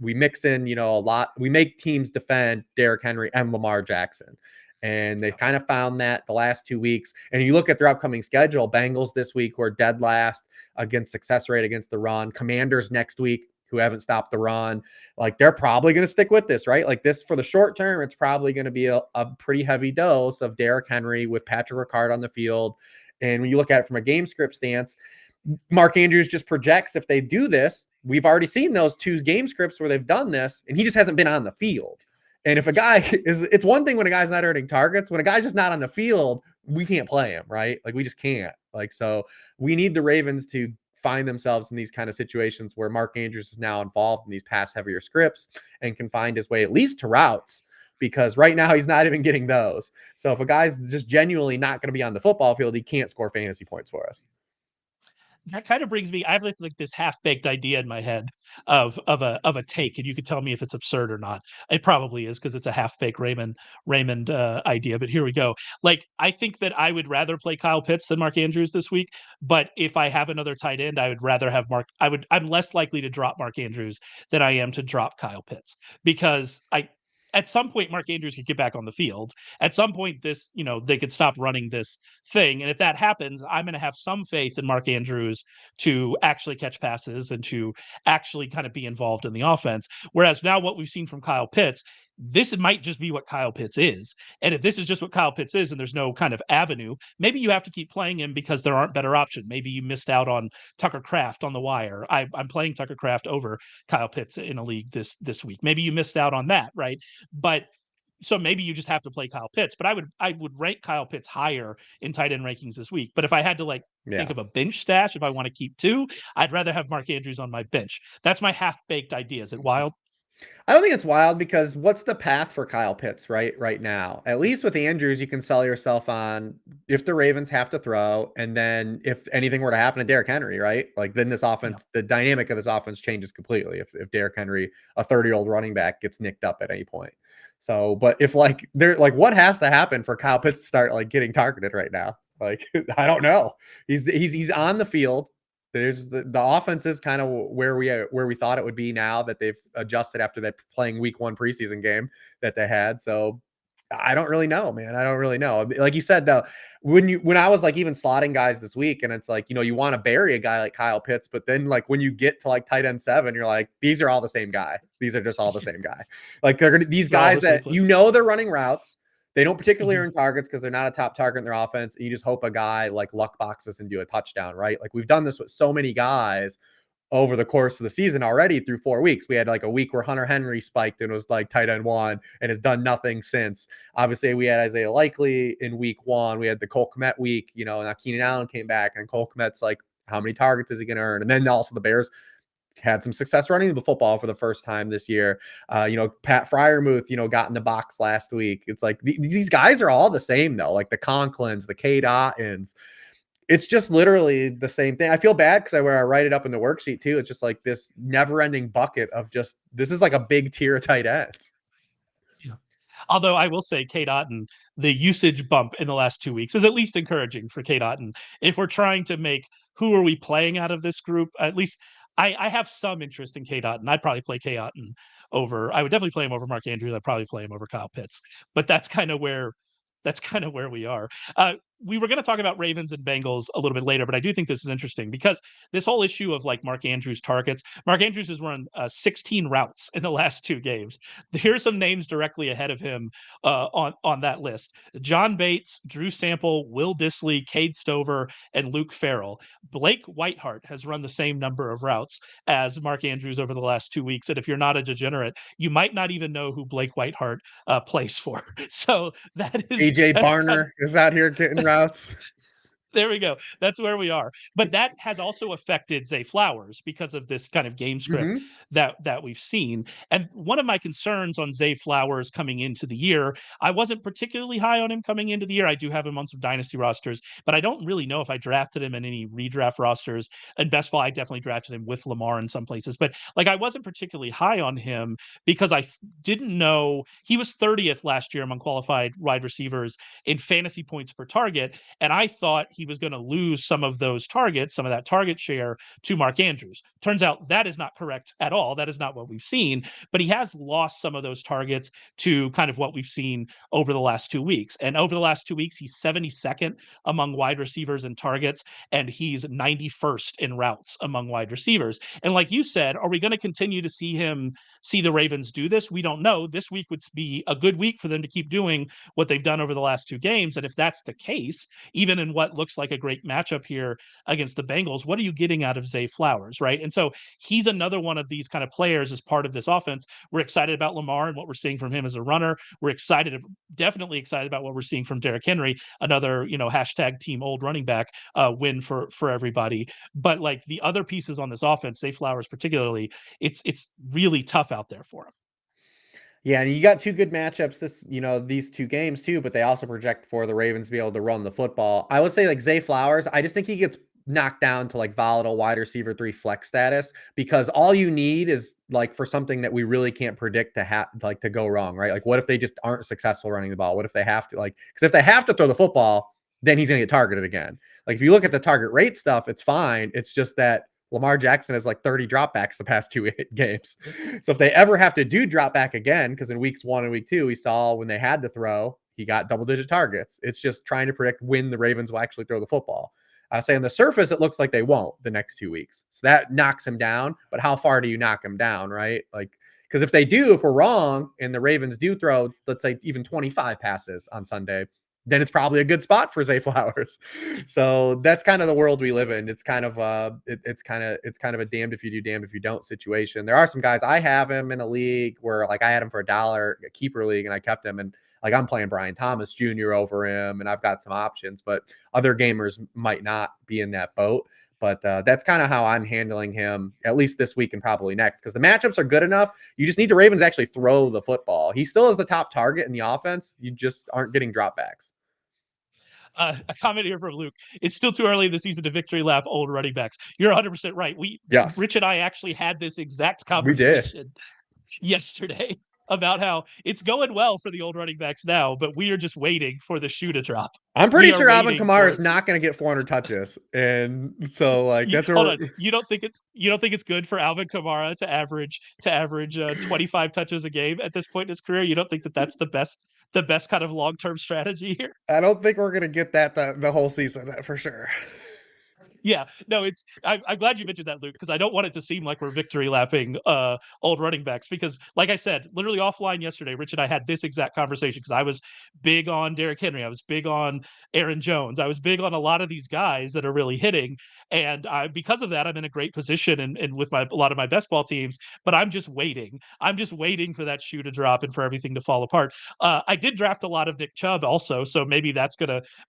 We mix in, a lot. We make teams defend Derrick Henry and Lamar Jackson. And they've kind of found that the last 2 weeks. And you look at their upcoming schedule, Bengals this week, who are dead last against success rate against the run. Commanders next week, who haven't stopped the run. Like they're probably going to stick with this, right? Like this for the short term, it's probably going to be a pretty heavy dose of Derrick Henry with Patrick Ricard on the field. And when you look at it from a game script stance, Mark Andrews just projects if they do this, we've already seen those 2 game scripts where they've done this, and he just hasn't been on the field. And if a guy it's one thing when a guy's not earning targets. When a guy's just not on the field, we can't play him, right? Like we just can't. Like, so we need the Ravens to find themselves in these kind of situations where Mark Andrews is now involved in these pass heavier scripts and can find his way at least to routes, because right now he's not even getting those. So if a guy's just genuinely not going to be on the football field, he can't score fantasy points for us. That kind of brings me. I have like this half baked idea in my head of a take, and you could tell me if it's absurd or not. It probably is because it's a half baked Raymond idea. But here we go. Like I think that I would rather play Kyle Pitts than Mark Andrews this week. But if I have another tight end, I would rather have Mark. I'm less likely to drop Mark Andrews than I am to drop Kyle Pitts, because at some point Mark Andrews could get back on the field. At some point, they could stop running this thing. And if that happens, I'm going to have some faith in Mark Andrews to actually catch passes and to actually kind of be involved in the offense. Whereas now what we've seen from Kyle Pitts, this might just be what Kyle Pitts is. And if this is just what Kyle Pitts is and there's no kind of avenue, maybe you have to keep playing him because there aren't better options. Maybe you missed out on Tucker Kraft on the wire. I'm playing Tucker Kraft over Kyle Pitts in a league this week. Maybe you missed out on that, right? But so maybe you just have to play Kyle Pitts. But I would rank Kyle Pitts higher in tight end rankings this week. But if I had to think of a bench stash, if I want to keep two, I'd rather have Mark Andrews on my bench. That's my half baked idea. Is it wild? I don't think it's wild, because what's the path for Kyle Pitts right now? At least with Andrews, you can sell yourself on if the Ravens have to throw, and then if anything were to happen to Derrick Henry, right? Like then this offense, the dynamic of this offense changes completely if Derrick Henry, a 30-year-old running back, gets nicked up at any point. So, but if what has to happen for Kyle Pitts to start getting targeted right now? Like, I don't know. He's on the field. There's the offense is kind of where we thought it would be now that they've adjusted after that playing week 1 preseason game that they had. So I don't really know, man. I don't really know. Like you said, though, when I was even slotting guys this week, and it's you want to bury a guy like Kyle Pitts, but then when you get to tight end 7, you're like, these are all the same guy. These are just all the same guy. These guys that they're running routes. They don't particularly earn targets because they're not a top target in their offense. And you just hope a guy luck boxes and do a touchdown, right? We've done this with so many guys over the course of the season already through 4 weeks. We had a week where Hunter Henry spiked and was tight end 1 and has done nothing since. Obviously, we had Isaiah Likely in week 1. We had the Cole Kmet week, now Keenan Allen came back, and Cole Kmet's how many targets is he going to earn? And then also the Bears had some success running the football for the first time this year. Pat Freiermuth, got in the box last week. It's these guys are all the same though, the Conklins, the Cade Ottens. It's just literally the same thing. I feel bad because I write it up in the worksheet too. It's just this never-ending bucket of this is a big tier of tight ends. Yeah. Although I will say Cade Otton, the usage bump in the last 2 weeks is at least encouraging for Cade Otton. If we're trying to make who are we playing out of this group, at least I have some interest in Cade Otton. I'd probably play Cade Otton over. I would definitely play him over Mark Andrews. I'd probably play him over Kyle Pitts. But that's kind of where we are. We were going to talk about Ravens and Bengals a little bit later, but I do think this is interesting because this whole issue of Mark Andrews targets. Mark Andrews has run 16 routes in the last 2 games. Here's some names directly ahead of him on that list: John Bates, Drew Sample, Will Dissly, Cade Stover, and Luke Farrell. Blake Whiteheart has run the same number of routes as Mark Andrews over the last 2 weeks. And if you're not a degenerate, you might not even know who Blake Whiteheart plays for. So that is AJ Barner is out here getting routes. There we go. That's where we are. But that has also affected Zay Flowers because of this kind of game script that we've seen. And one of my concerns on Zay Flowers coming into the year, I wasn't particularly high on him coming into the year. I do have him on some dynasty rosters, but I don't really know if I drafted him in any redraft rosters. In best ball, I definitely drafted him with Lamar in some places. But I wasn't particularly high on him because I didn't know he was 30th last year among qualified wide receivers in fantasy points per target. And I thought he was going to lose some of those targets, some of that target share to Mark Andrews. Turns out that is not correct at all. That is not what we've seen, but he has lost some of those targets to kind of what we've seen over the last 2 weeks. And over the last 2 weeks, he's 72nd among wide receivers in targets, and he's 91st in routes among wide receivers. And like you said, are we going to continue to see the Ravens do this? We don't know. This week would be a good week for them to keep doing what they've done over the last 2 games. And if that's the case, even in what looks looks like a great matchup here against the Bengals. What are you getting out of Zay Flowers, right? And so he's another one of these kind of players as part of this offense. We're excited about Lamar and what we're seeing from him as a runner. We're definitely excited about what we're seeing from Derrick Henry, another, hashtag team old running back win for everybody. But like the other pieces on this offense, Zay Flowers particularly, it's really tough out there for him. Yeah, and you got two good matchups these two games too, but they also project for the Ravens to be able to run the football. I would say like Zay Flowers, I just think he gets knocked down to like volatile wide receiver 3 flex status, because all you need is like for something that we really can't predict to go wrong, right? Like what if they just aren't successful running the ball? What if they have to because if they have to throw the football, then he's going to get targeted again. Like if you look at the target rate stuff, it's fine. It's just that Lamar Jackson has like 30 dropbacks the past 2 games. So if they ever have to do drop back again, because in weeks 1 and week 2, we saw when they had to throw, he got double-digit targets. It's just trying to predict when the Ravens will actually throw the football. I say on the surface, it looks like they won't the next 2 weeks. So that knocks him down. But how far do you knock him down, right? Because if we're wrong and the Ravens do throw, let's say even 25 passes on Sunday, then it's probably a good spot for Zay Flowers. So that's kind of the world we live in. It's kind of it's kind of a damned if you do, damned if you don't situation. There are some guys, I have him in a league where like I had him for $1, a keeper league, and I kept him, and like I'm playing Brian Thomas Jr. over him, and I've got some options, but other gamers might not be in that boat. But that's kind of how I'm handling him, at least this week and probably next, because the matchups are good enough. You just need the Ravens to actually throw the football. He still is the top target in the offense. You just aren't getting dropbacks. A comment here from Luke. It's still too early in the season to victory lap old running backs. You're 100% right. Yes, Rich and I actually had this exact we did. conversation yesterday about how it's going well for the old running backs now, but we are just waiting for the shoe to drop. I'm pretty sure Alvin Kamara is not going to get 400 touches, and so that's hold on. You don't think it's good for Alvin Kamara to average 25 touches a game at this point in his career? You don't think that's the best kind of long-term strategy here? I don't think we're going to get that the whole season for sure. Yeah, no, I'm glad you mentioned that, Luke, because I don't want it to seem like we're victory lapping old running backs, because like I said, literally offline yesterday, Rich and I had this exact conversation, because I was big on Derrick Henry. I was big on Aaron Jones. I was big on a lot of these guys that are really hitting. And because of that, I'm in a great position and with a lot of my best ball teams, but I'm just waiting. I'm just waiting for that shoe to drop and for everything to fall apart. I did draft a lot of Nick Chubb also, so maybe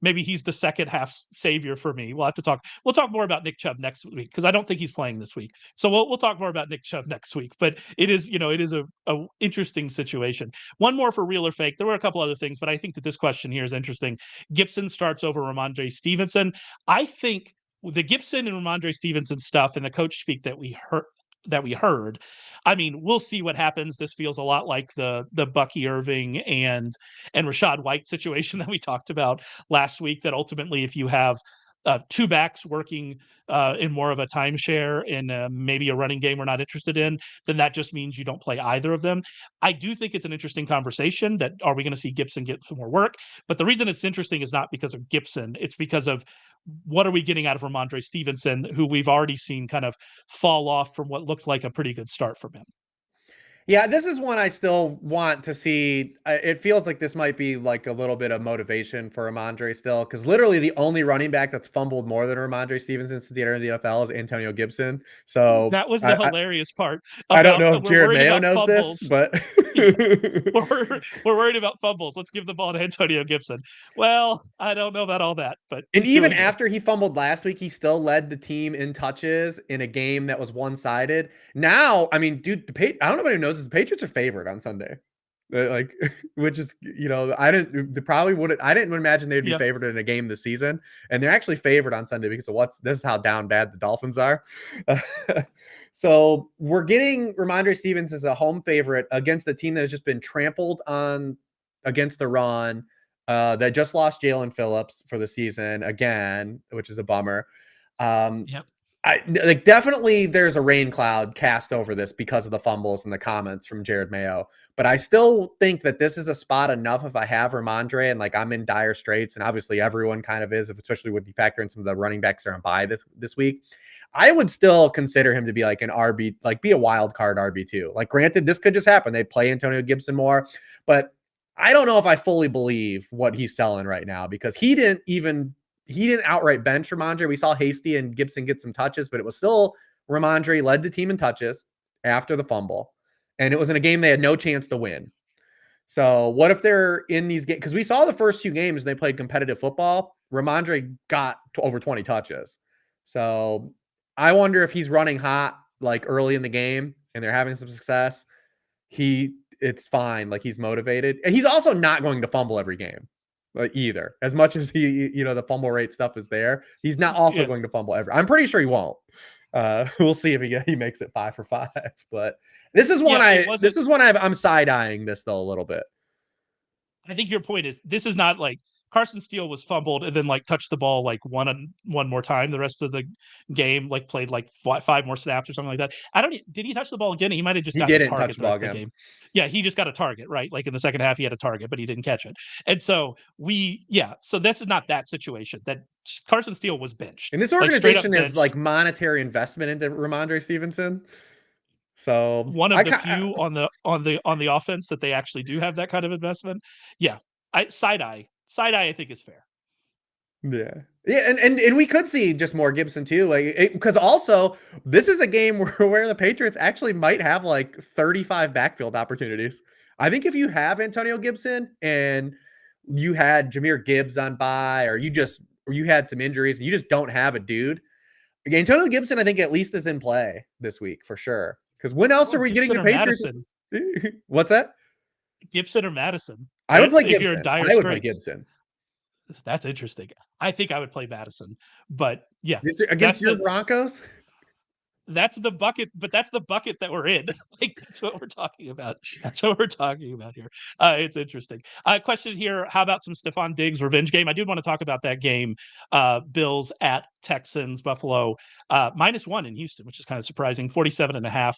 maybe he's the second half savior for me. We'll talk more about Nick Chubb next week, because I don't think he's playing this week. So we'll talk more about Nick Chubb next week. But it is a interesting situation. One more for real or fake. There were a couple other things, but I think that this question here is interesting. Gibson starts over Rhamondre Stevenson. I think the Gibson and Rhamondre Stevenson stuff and the coach speak that we heard, I mean, we'll see what happens. This feels a lot like the Bucky Irving and Rachaad White situation that we talked about last week, that ultimately if you have two backs working in more of a timeshare in maybe a running game we're not interested in, then that just means you don't play either of them. I do think it's an interesting conversation that are we going to see Gibson get some more work? But the reason it's interesting is not because of Gibson. It's because of what are we getting out of Rhamondre Stevenson, who we've already seen kind of fall off from what looked like a pretty good start from him. Yeah, this is one I still want to see. It feels like this might be like a little bit of motivation for Rhamondre still, because literally the only running back that's fumbled more than Rhamondre Stevenson since the end of the NFL is Antonio Gibson. So that was the hilarious part. I don't know if Jared Mayo knows fumbles. This, but we're worried about fumbles. Let's give the ball to Antonio Gibson. Well, I don't know about all that, but even after he fumbled last week, he still led the team in touches in a game that was one-sided. Now, I mean, dude, I don't know if anyone knows this. The Patriots are favored on Sunday. Which is, I didn't imagine they'd be favored in a game this season, and they're actually favored on Sunday because of this is how down bad the Dolphins are. So we're getting Rhamondre Stevenson as a home favorite against the team that has just been trampled on against the run, that just lost Jalen Phillips for the season again, which is a bummer. Definitely there's a rain cloud cast over this because of the fumbles and the comments from Jared Mayo. But I still think that this is a spot enough if I have Rhamondre and I'm in dire straits, and obviously everyone kind of is, especially with you factor in some of the running backs that are on bye this week. I would still consider him to be like an RB, be a wild card RB2. Granted, this could just happen. They play Antonio Gibson more, but I don't know if I fully believe what he's selling right now, because he didn't even he didn't outright bench Rhamondre. We saw Hasty and Gibson get some touches, but it was still Rhamondre led the team in touches after the fumble. And it was in a game they had no chance to win. So what if they're in these games? Because we saw the first 2 games they played competitive football. Rhamondre got to over 20 touches. So I wonder if he's running hot like early in the game and they're having some success. It's fine. Like he's motivated. And he's also not going to fumble every game either. As much as the fumble rate stuff is there, he's not also going to fumble every. I'm pretty sure he won't. We'll see if he makes it 5 for 5. But this is one I'm side-eyeing this though a little bit. I think your point is this is not like Carson Steele was fumbled and then like touched the ball like one more time the rest of the game, like played like 5 more snaps or something like that. Did he touch the ball again? He might have just got a target the rest of the game. Yeah, he just got a target, right? Like in the second half, he had a target, but he didn't catch it. And so so that's not that situation. That Carson Steele was benched. And this organization is like monetary investment into Rhamondre Stevenson. So one of the few on the offense that they actually do have that kind of investment. Yeah, side eye, I think is fair. Yeah, and we could see just more Gibson too, like because also this is a game where the Patriots actually might have like 35 backfield opportunities. I think if you have Antonio Gibson and you had Jahmyr Gibbs on bye, or you had some injuries and you just don't have a dude, Antonio Gibson I think at least is in play this week for sure. Because when else are we getting the Patriots? What's that? Gibson or Madison? I would play Gibson. I would play Gibson. That's interesting. I think I would play Madison, but yeah, against your Broncos. That's the bucket, but that's the bucket that we're in. Like that's what we're talking about. That's what we're talking about here. It's interesting. Question here: how about some Stephon Diggs revenge game? I did want to talk about that game. Bills at Texans, Buffalo -1 in Houston, which is kind of surprising. 47.5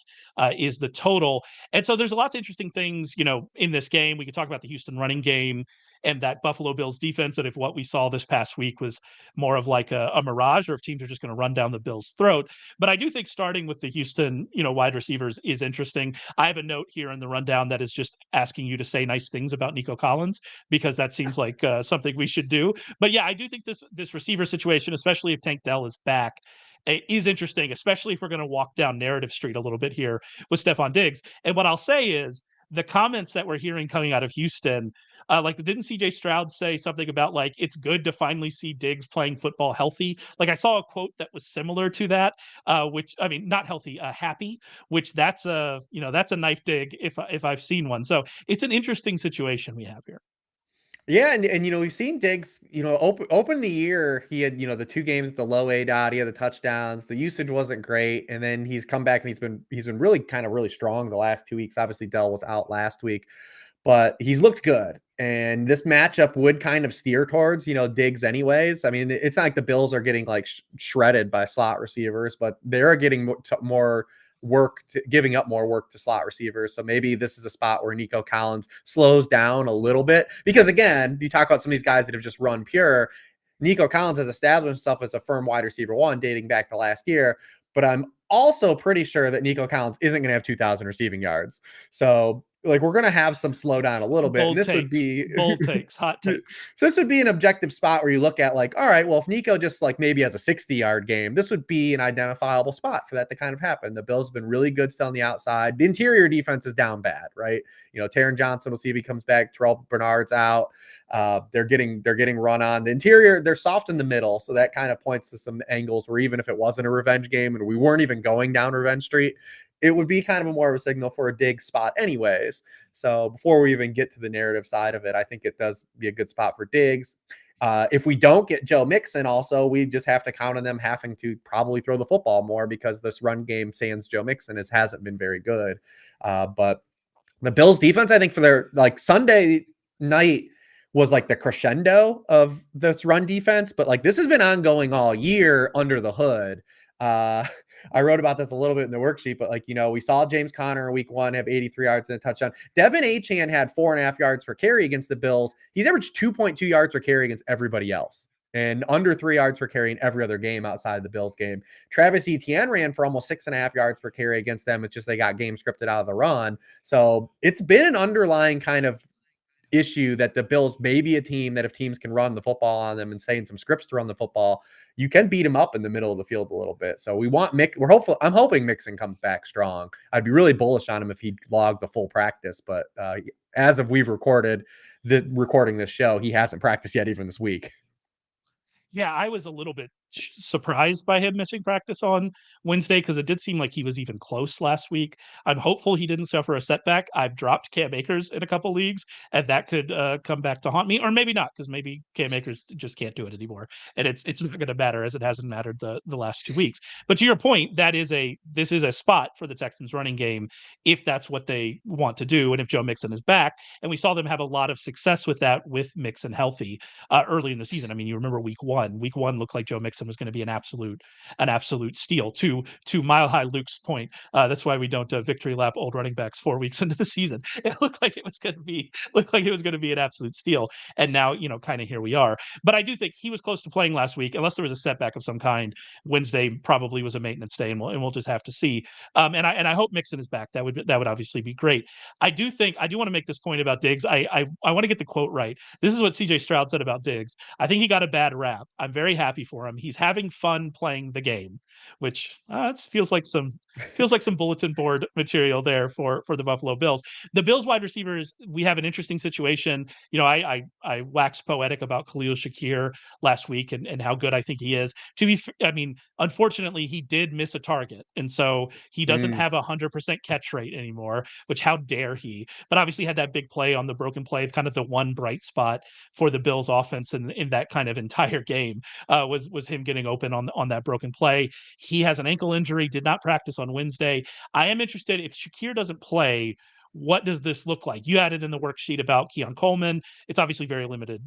is the total, and so there's lots of interesting things, in this game. We could talk about the Houston running game and that Buffalo Bills defense, and if what we saw this past week was more of like a mirage, or if teams are just going to run down the Bills' throat. But I do think starting with the Houston, wide receivers is interesting. I have a note here in the rundown that is just asking you to say nice things about Nico Collins, because that seems like something we should do. But yeah, I do think this receiver situation, especially if Tank Dell is back, is interesting, especially if we're going to walk down narrative street a little bit here with Stephon Diggs. And what I'll say is the comments that we're hearing coming out of Houston, like didn't CJ Stroud say something about like it's good to finally see Diggs playing football healthy? Like I saw a quote that was similar to that, which I mean not healthy, happy, which that's a knife dig if I've seen one. So it's an interesting situation we have here. Yeah, and we've seen Diggs, open the year, he had, the 2 games at the low A dot, he had the touchdowns, the usage wasn't great, and then he's come back and he's been really strong the last 2 weeks. Obviously, Dell was out last week, but he's looked good. And this matchup would kind of steer towards, Diggs anyways. I mean, it's not like the Bills are getting like shredded by slot receivers, but they're getting more giving up more work to slot receivers. So maybe this is a spot where Nico Collins slows down a little bit, because again, you talk about some of these guys that have just run pure. Nico Collins has established himself as a firm wide receiver 1 dating back to last year, but I'm also pretty sure that Nico Collins isn't going to have 2,000 receiving yards. So like we're going to have some slowdown a little bit. Would be bold takes, hot takes. So this would be an objective spot where you look at like, all right, well, if Nico just like maybe has a 60-yard game, this would be an identifiable spot for that to kind of happen. The Bills have been really good still on the outside. The interior defense is down bad, right? Taron Johnson, we'll see if he comes back. Terrell Bernard's out. They're getting run on. The interior, they're soft in the middle, so that kind of points to some angles where even if it wasn't a revenge game and we weren't even going down revenge street, it would be kind of more of a signal for a dig spot anyways. So before we even get to the narrative side of it, I think it does be a good spot for Diggs. If we don't get Joe Mixon also, we just have to count on them having to probably throw the football more, because this run game sans Joe Mixon hasn't been very good. But the Bills defense, I think for their like Sunday night was like the crescendo of this run defense, but like this has been ongoing all year under the hood. I wrote about this a little bit in the worksheet, but like, we saw James Conner in week 1 have 83 yards and a touchdown. Devin Achane had 4.5 yards per carry against the Bills. He's averaged 2.2 yards per carry against everybody else, and under 3 yards per carry in every other game outside of the Bills game. Travis Etienne ran for almost 6.5 yards per carry against them. It's just they got game scripted out of the run. So it's been an underlying kind of issue that the Bills may be a team that if teams can run the football on them and stay in some scripts to run the football, you can beat them up in the middle of the field a little bit. So we want Mick. I'm hoping Mixon comes back strong. I'd be really bullish on him if he logged the full practice, but as of we've recording this show, he hasn't practiced yet even this week. Yeah, I was a little bit surprised by him missing practice on Wednesday because it did seem like he was even close last week. I'm hopeful he didn't suffer a setback. I've dropped Cam Akers in a couple leagues, and that could come back to haunt me, or maybe not, because maybe Cam Akers just can't do it anymore, and it's not going to matter as it hasn't mattered the last 2 weeks. But to your point, this is a spot for the Texans running game if that's what they want to do, and if Joe Mixon is back, and we saw them have a lot of success with that with Mixon healthy early in the season. I mean, you remember week one. Week one looked like Joe Mixon was going to be an absolute steal. To Mile High Luke's point, that's why we don't victory lap old running backs 4 weeks into the season. It looked like it was going to be an absolute steal, and now kind of here we are. But I do think he was close to playing last week, unless there was a setback of some kind. Wednesday probably was a maintenance day, and we'll just have to see. And I hope Mixon is back. That would obviously be great. I do want to make this point about Diggs. I want to get the quote right. This is what CJ Stroud said about Diggs. I think he got a bad rap. I'm very happy for him. He's having fun playing the game, which feels like some bulletin board material there for the Buffalo Bills. The Bills wide receivers, we have an interesting situation. I waxed poetic about Khalil Shakir last week and how good I think he is. Unfortunately, he did miss a target, and so he doesn't have 100% catch rate anymore. Which, how dare he? But obviously had that big play on the broken play, kind of the one bright spot for the Bills offense in that kind of entire game was him getting open on that broken play. He has an ankle injury, did not practice on Wednesday. I am interested if Shakir doesn't play. What does this look like? You added in the worksheet about Keon Coleman. It's obviously very limited,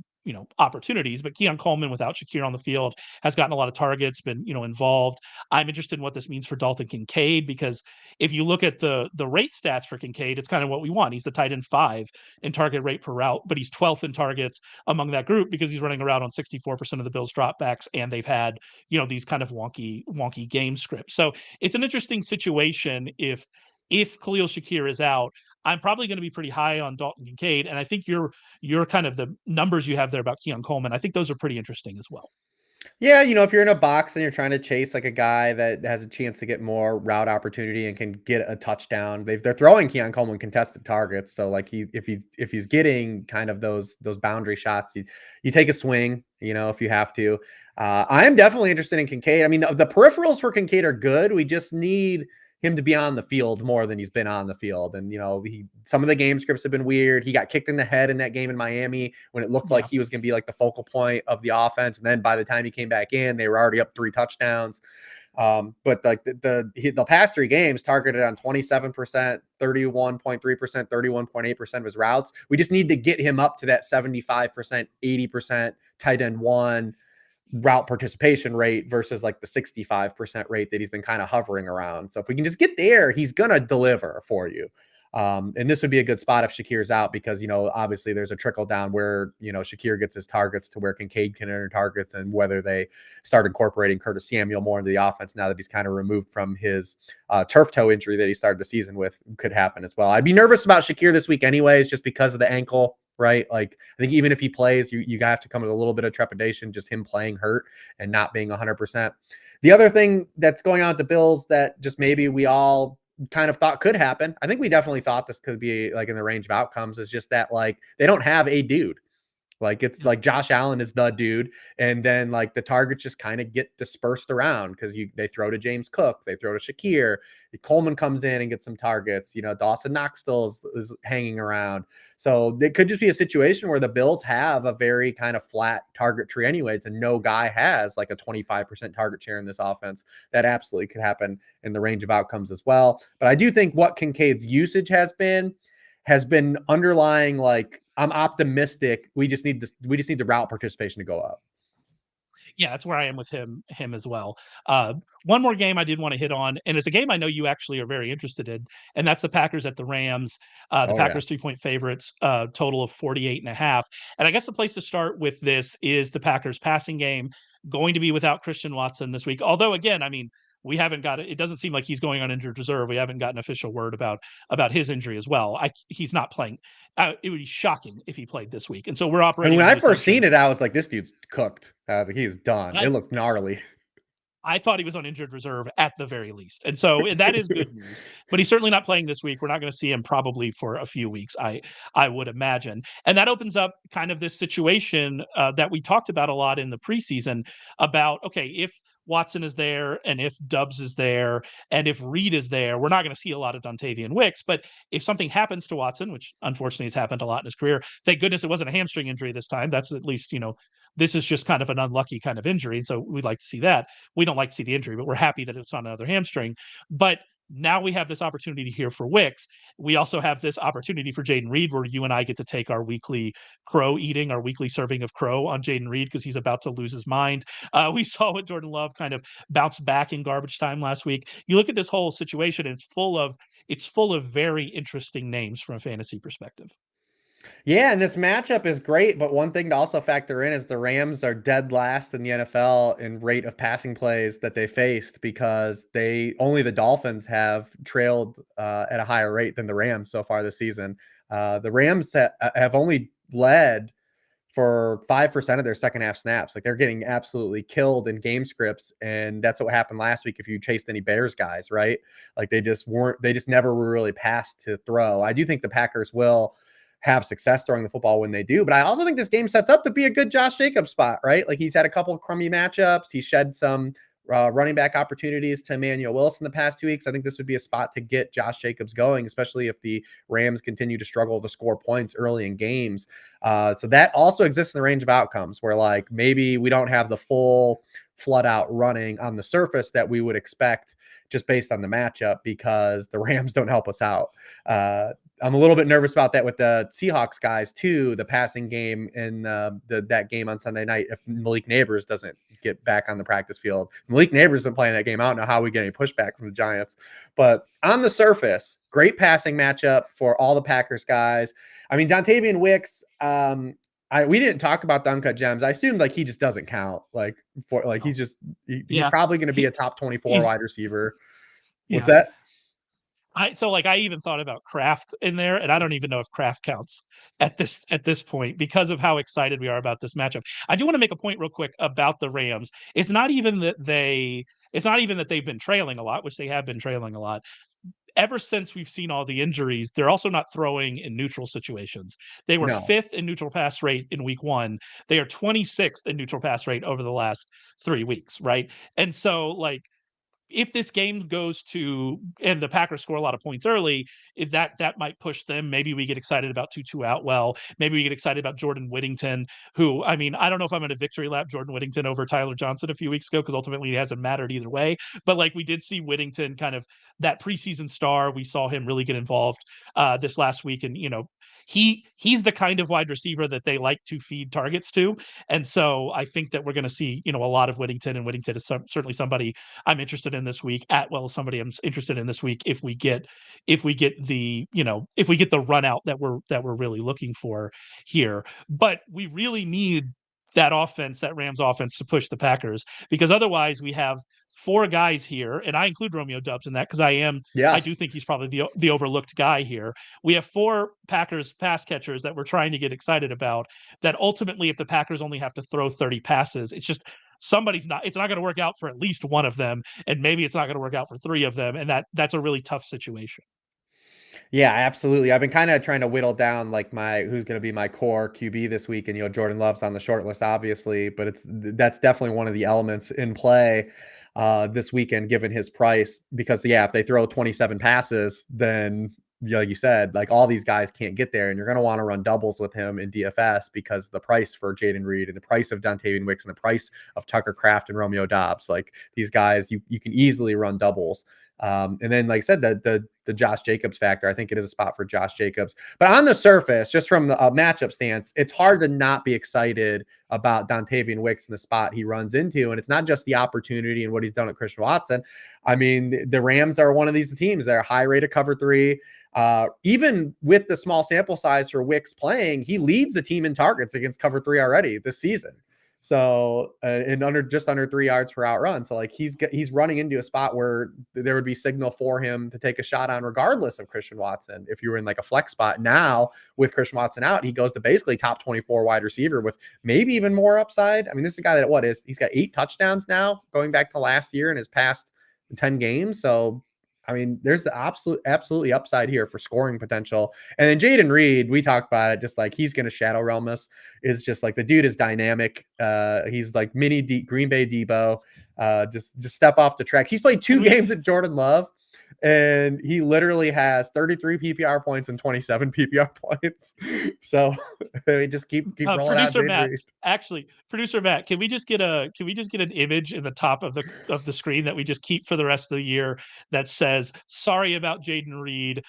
opportunities, but Keon Coleman without Shakir on the field has gotten a lot of targets, been, involved. I'm interested in what this means for Dalton Kincaid, because if you look at the rate stats for Kincaid, it's kind of what we want. He's the tight end 5 in target rate per route, but he's 12th in targets among that group because he's running around on 64% of the Bills dropbacks, and they've had, these kind of wonky game scripts. So it's an interesting situation if Khalil Shakir is out. I'm probably going to be pretty high on Dalton Kincaid, and I think you're kind of the numbers you have there about Keon Coleman. I think those are pretty interesting as well. Yeah, if you're in a box and you're trying to chase like a guy that has a chance to get more route opportunity and can get a touchdown, they're throwing Keon Coleman contested targets. So like if he's getting kind of those boundary shots, you take a swing, if you have to. I am definitely interested in Kincaid. I mean, the peripherals for Kincaid are good. We just need him to be on the field more than he's been on the field. And, some of the game scripts have been weird. He got kicked in the head in that game in Miami when it looked like he was going to be like the focal point of the offense. And then by the time he came back in, they were already up 3 touchdowns. But like the past 3 games targeted on 27%, 31.3%, 31.8% of his routes. We just need to get him up to that 75%, 80% tight end 1 route participation rate versus like the 65% rate that he's been kind of hovering around. So if we can just get there, he's going to deliver for you. And this would be a good spot if Shakir's out because, obviously there's a trickle down where, Shakir gets his targets to where Kincaid can earn targets, and whether they start incorporating Curtis Samuel more into the offense now that he's kind of removed from his turf toe injury that he started the season with could happen as well. I'd be nervous about Shakir this week anyways, just because of the ankle. Right. Like, I think even if he plays, you have to come with a little bit of trepidation, just him playing hurt and not being 100%. The other thing that's going on with the Bills that just maybe we all kind of thought could happen, I think we definitely thought this could be like in the range of outcomes, is just that like they don't have a dude. Like it's like Josh Allen is the dude, and then like the targets just kind of get dispersed around because they throw to James Cook, they throw to Shakir, Coleman comes in and gets some targets. Dawson Knox still is hanging around, so it could just be a situation where the Bills have a very kind of flat target tree, anyways, and no guy has like a 25% target share in this offense. That absolutely could happen in the range of outcomes as well. But I do think what Kincaid's usage has been underlying, like, I'm optimistic. We just need the route participation to go up. Yeah, that's where I am with him as well. One more game I did want to hit on, and it's a game I know you actually are very interested in, and that's the Packers at the Rams. The Packers 3-point favorites, total of 48.5. And I guess the place to start with this is the Packers passing game, going to be without Christian Watson this week. Although, again, I mean, we haven't got it. It doesn't seem like he's going on injured reserve. We haven't gotten official word about his injury as well. He's not playing. It would be shocking if he played this week. And so we're operating. And when on I the first assumption, seen it, I was like, this dude's cooked. I was like, he is done. It I, looked gnarly. I thought he was on injured reserve at the very least. And so that is good news. But he's certainly not playing this week. We're not going to see him probably for a few weeks, I would imagine. And that opens up kind of this situation that we talked about a lot in the preseason about, okay, if Watson is there and if Dubs is there and if Reed is there, we're not going to see a lot of Dontavian Wicks. But if something happens to Watson, which unfortunately has happened a lot in his career, thank goodness it wasn't a hamstring injury this time. That's at least, this is just kind of an unlucky kind of injury. And so we'd like to see that. We don't like to see the injury, but we're happy that it's on another hamstring. But now we have this opportunity here for Wicks. We also have this opportunity for Jaden Reed, where you and I get to take our weekly crow eating, our weekly serving of crow on Jaden Reed because he's about to lose his mind. We saw what Jordan Love kind of bounced back in garbage time last week. You look at this whole situation, and it's full of very interesting names from a fantasy perspective. Yeah, and this matchup is great, but one thing to also factor in is the Rams are dead last in the NFL in rate of passing plays that they faced because only the Dolphins have trailed at a higher rate than the Rams so far this season. The Rams have only led for 5% of their second half snaps. Like they're getting absolutely killed in game scripts. And that's what happened last week if you chased any Bears guys, right? Like they just never were really passed to throw. I do think the Packers will have success throwing the football when they do. But I also think this game sets up to be a good Josh Jacobs spot, right? Like he's had a couple of crummy matchups. He shed some running back opportunities to Emmanuel Wilson the past 2 weeks. I think this would be a spot to get Josh Jacobs going, especially if the Rams continue to struggle to score points early in games. So that also exists in the range of outcomes where like maybe we don't have the full flood out running on the surface that we would expect just based on the matchup because the Rams don't help us out. I'm a little bit nervous about that with the Seahawks guys too, the passing game in that game on Sunday night. If Malik Neighbors doesn't get back on the practice field, Malik Neighbors isn't playing that game. I don't know how we get any pushback from the Giants, but on the surface, great passing matchup for all the Packers guys. I mean, Dontavian Wicks, we didn't talk about the Uncut Gems. I assumed like he just doesn't count. He's probably going to be a top 24 wide receiver. What's that? I even thought about Kraft in there, and I don't even know if Kraft counts at this point because of how excited we are about this matchup. I do want to make a point real quick about the Rams. It's not even that they've been trailing a lot, which they have been trailing a lot. Ever since we've seen all the injuries, they're also not throwing in neutral situations. They were 5th in neutral pass rate in week 1. They are 26th in neutral pass rate over the last 3 weeks, right? And so like if this game goes to and the Packers score a lot of points early, that might push them. Maybe we get excited about Tutu Atwell. Maybe we get excited about Jordan Whittington, who, I mean, I don't know if I'm going to victory lap Jordan Whittington over Tyler Johnson a few weeks ago because ultimately it hasn't mattered either way. But like we did see Whittington kind of that preseason star. We saw him really get involved this last week. And, he's the kind of wide receiver that they like to feed targets to. And so I think that we're going to see, a lot of Whittington, and Whittington is certainly somebody I'm interested in this week. Atwell is somebody I'm interested in this week if we get the run out that we're really looking for here. But we really need that Rams offense to push the Packers because otherwise we have 4 guys here, and I include Romeo Doubs in that because I do think he's probably the overlooked guy here. We have 4 Packers pass catchers that we're trying to get excited about that ultimately if the Packers only have to throw 30 passes, it's just it's not going to work out for at least one of them, and maybe it's not going to work out for 3 of them, and that's a really tough situation. Yeah, absolutely. I've been kind of trying to whittle down like who's going to be my core QB this week, and Jordan Love's on the short list, obviously, but that's definitely one of the elements in play this weekend, given his price. Because if they throw 27 passes, then like you said, like all these guys can't get there, and you're going to want to run doubles with him in DFS because the price for Jaden Reed and the price of Dontavian Wicks and the price of Tucker Kraft and Romeo Doubs, like these guys, you can easily run doubles. And then, like I said, the Josh Jacobs factor, I think it is a spot for Josh Jacobs. But on the surface, just from the matchup stance, it's hard to not be excited about Dontavian Wicks and the spot he runs into. And it's not just the opportunity and what he's done at Christian Watson. I mean, the Rams are one of these teams that are high rate of cover 3. Even with the small sample size for Wicks playing, he leads the team in targets against cover 3 already this season. So and just under 3 yards per out run. So like he's running into a spot where there would be signal for him to take a shot on regardless of Christian Watson. If you were in like a flex spot now with Christian Watson out, he goes to basically top 24 wide receiver with maybe even more upside. I mean, this is a guy that he's got 8 touchdowns now going back to last year in his past 10 games. So I mean, there's the absolutely upside here for scoring potential. And then Jayden Reed, we talked about it, just like he's going to shadow realm us. Is just like the dude is dynamic. He's like mini Green Bay Debo. Just step off the track. He's played 2 games at Jordan Love, and he literally has 33 PPR points and 27 PPR points. So we just keep rolling producer out. Matt, actually, producer Matt, can we just get an image in the top of the screen that we just keep for the rest of the year that says, "Sorry about Jayden Reed.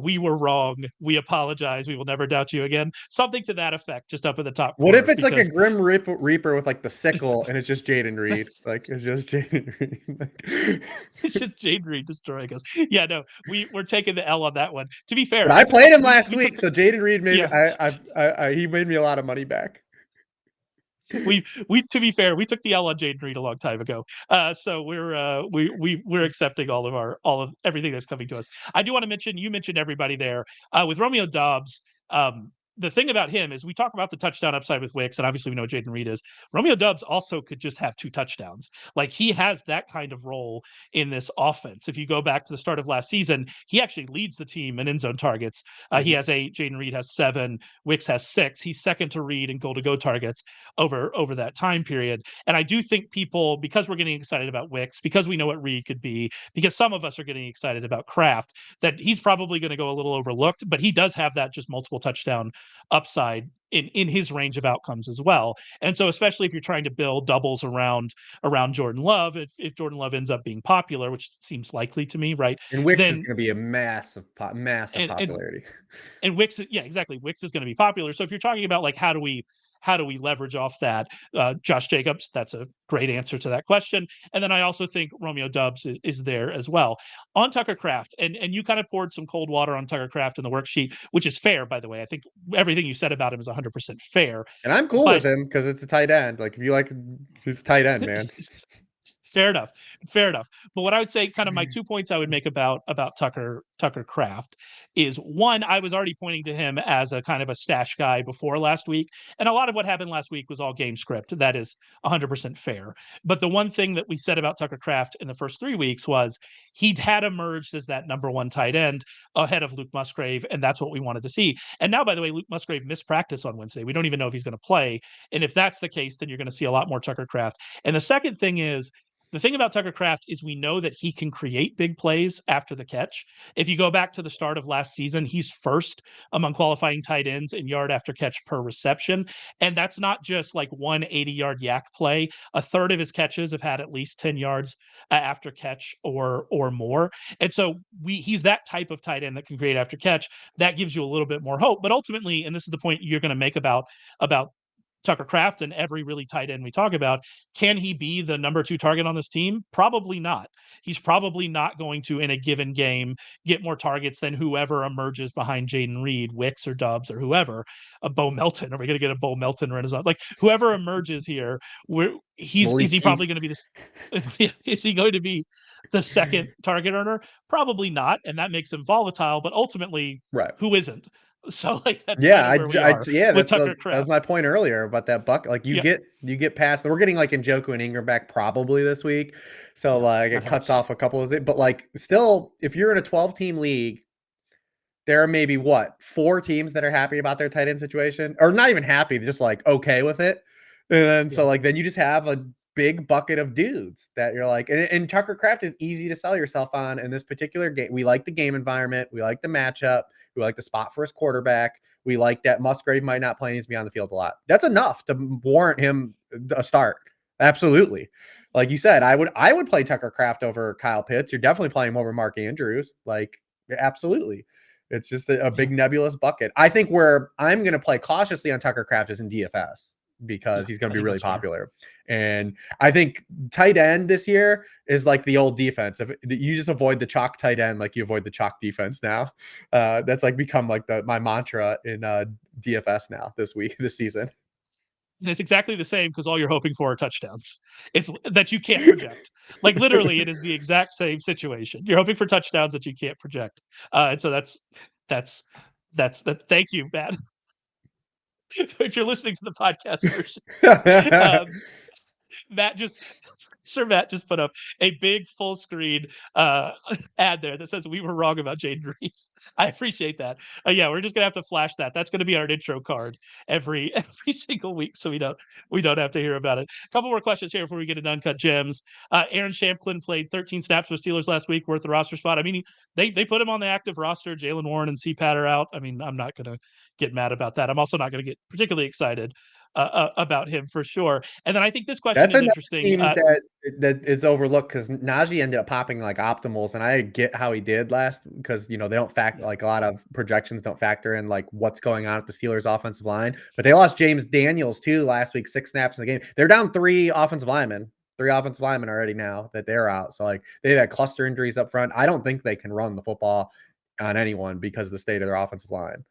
We were wrong. We apologize. We will never doubt you again." Something to that effect, just up in the top What corner, if it's like a Grim Reaper with like the sickle and it's just Jayden Reed? Like it's just Jayden Reed. It's just Jayden Reed destroying us. Yeah, no, we're taking the L on that one. To be fair, But I played him last week, took, so Jayden Reed made yeah. he made me a lot of money back. we to be fair, we took the L on Jayden Reed a long time ago. So we're accepting all of everything that's coming to us. I do want to mention, you mentioned everybody there. With Romeo Doubs, the thing about him is we talk about the touchdown upside with Wicks, and obviously we know Jayden Reed is. Romeo Doubs also could just have 2 touchdowns. Like he has that kind of role in this offense. If you go back to the start of last season, he actually leads the team in end zone targets. He has 8, Jayden Reed has 7, Wicks has 6. He's second to Reed in goal-to-go targets over that time period. And I do think people, because we're getting excited about Wicks, because we know what Reed could be, because some of us are getting excited about Kraft, that he's probably going to go a little overlooked, but he does have that just multiple touchdown upside in his range of outcomes as well. And so especially if you're trying to build doubles around Jordan Love, if Jordan Love ends up being popular, which seems likely to me, right? And Wicks is then going to be a massive and, popularity. and Wicks, yeah, exactly. Wicks is going to be popular. So if you're talking about like how do we leverage off that, Josh Jacobs, that's a great answer to that question. And then I also think Romeo Doubs is there as well. On Tucker Kraft, and you kind of poured some cold water on Tucker Kraft in the worksheet, which is fair, by the way. I think everything you said about him is 100% fair. And I'm cool with him because it's a tight end. Like if you like, he's tight end, man. Fair enough. But what I would say, kind of my 2 points I would make about Tucker Kraft is, one, I was already pointing to him as a kind of a stash guy before last week, and a lot of what happened last week was all game script. That is 100% fair. But the one thing that we said about Tucker Kraft in the first 3 weeks was he had emerged as that number 1 tight end ahead of Luke Musgrave, and that's what we wanted to see. And now, by the way, Luke Musgrave missed practice on Wednesday. We don't even know if he's going to play, and if that's the case, then you're going to see a lot more Tucker Kraft. And the second thing is, the thing about Tucker Kraft is we know that he can create big plays after the catch. If you go back to the start of last season, he's first among qualifying tight ends in yard after catch per reception. And that's not just like one 80-yard yak play. A third of his catches have had at least 10 yards after catch or more. And so he's that type of tight end that can create after catch. That gives you a little bit more hope. But ultimately, and this is the point you're going to make about Tucker Kraft and every really tight end we talk about, can he be the number 2 target on this team? Probably not. He's probably not going to, in a given game, get more targets than whoever emerges behind Jayden Reed, Wicks or Doubs or whoever. A Bo Melton. Are we going to get a Bo Melton renaissance? Like whoever emerges here, is he probably going to be this? Is he going to be the second target earner? Probably not, and that makes him volatile. But ultimately, right, who isn't? So like that's yeah, kind of where we are with Tucker Kraft. That was my point earlier about that buck. Like you get past. We're getting like Njoku and Ingram back probably this week, so like it cuts off a couple of it. But like still, if you're in a 12-team league, there are maybe 4 teams that are happy about their tight end situation, or not even happy, just like okay with it. And then so like then you just have a big bucket of dudes that you're like, and Tucker Kraft is easy to sell yourself on in this particular game. We like the game environment, we like the matchup, we like the spot for his quarterback, we like that Musgrave might not play, he's be on the field a lot. That's enough to warrant him a start. Absolutely. Like you said, I would play Tucker Kraft over Kyle Pitts. You're definitely playing him over Mark Andrews. Like absolutely. It's just a big nebulous bucket. I think where I'm going to play cautiously on Tucker Kraft is in DFS because he's going to be really popular. And I think tight end this year is like the old defense. If you just avoid the chalk tight end, like you avoid the chalk defense now. That's like become like my mantra in DFS now this season. And it's exactly the same because all you're hoping for are touchdowns. It's that you can't project. Like literally, it is the exact same situation. You're hoping for touchdowns that you can't project. And so that's that. Thank you, Matt. If you're listening to the podcast version, um, Matt just Sir Matt just put up a big full screen ad there that says we were wrong about Jaden Reed. I appreciate that. Yeah, we're just gonna have to flash that. That's gonna be our intro card every single week, so we don't have to hear about it. A couple more questions here before we get into Uncut Gems. Aaron Shamplin played 13 snaps for Steelers last week, worth the roster spot. I mean, they put him on the active roster. Jalen Warren and CPAT are out. I mean, I'm not gonna get mad about that. I'm also not gonna get particularly excited about him for sure. And then I think this question That's is another interesting. team that is overlooked because Najee ended up popping like optimals, and I get how he did last because they don't factor like a lot of projections don't factor in like what's going on at the Steelers offensive line. But they lost James Daniels too last week, 6 snaps in the game. They're down 3 offensive linemen. 3 offensive linemen already now that they're out. So like they had cluster injuries up front. I don't think they can run the football on anyone because of the state of their offensive line.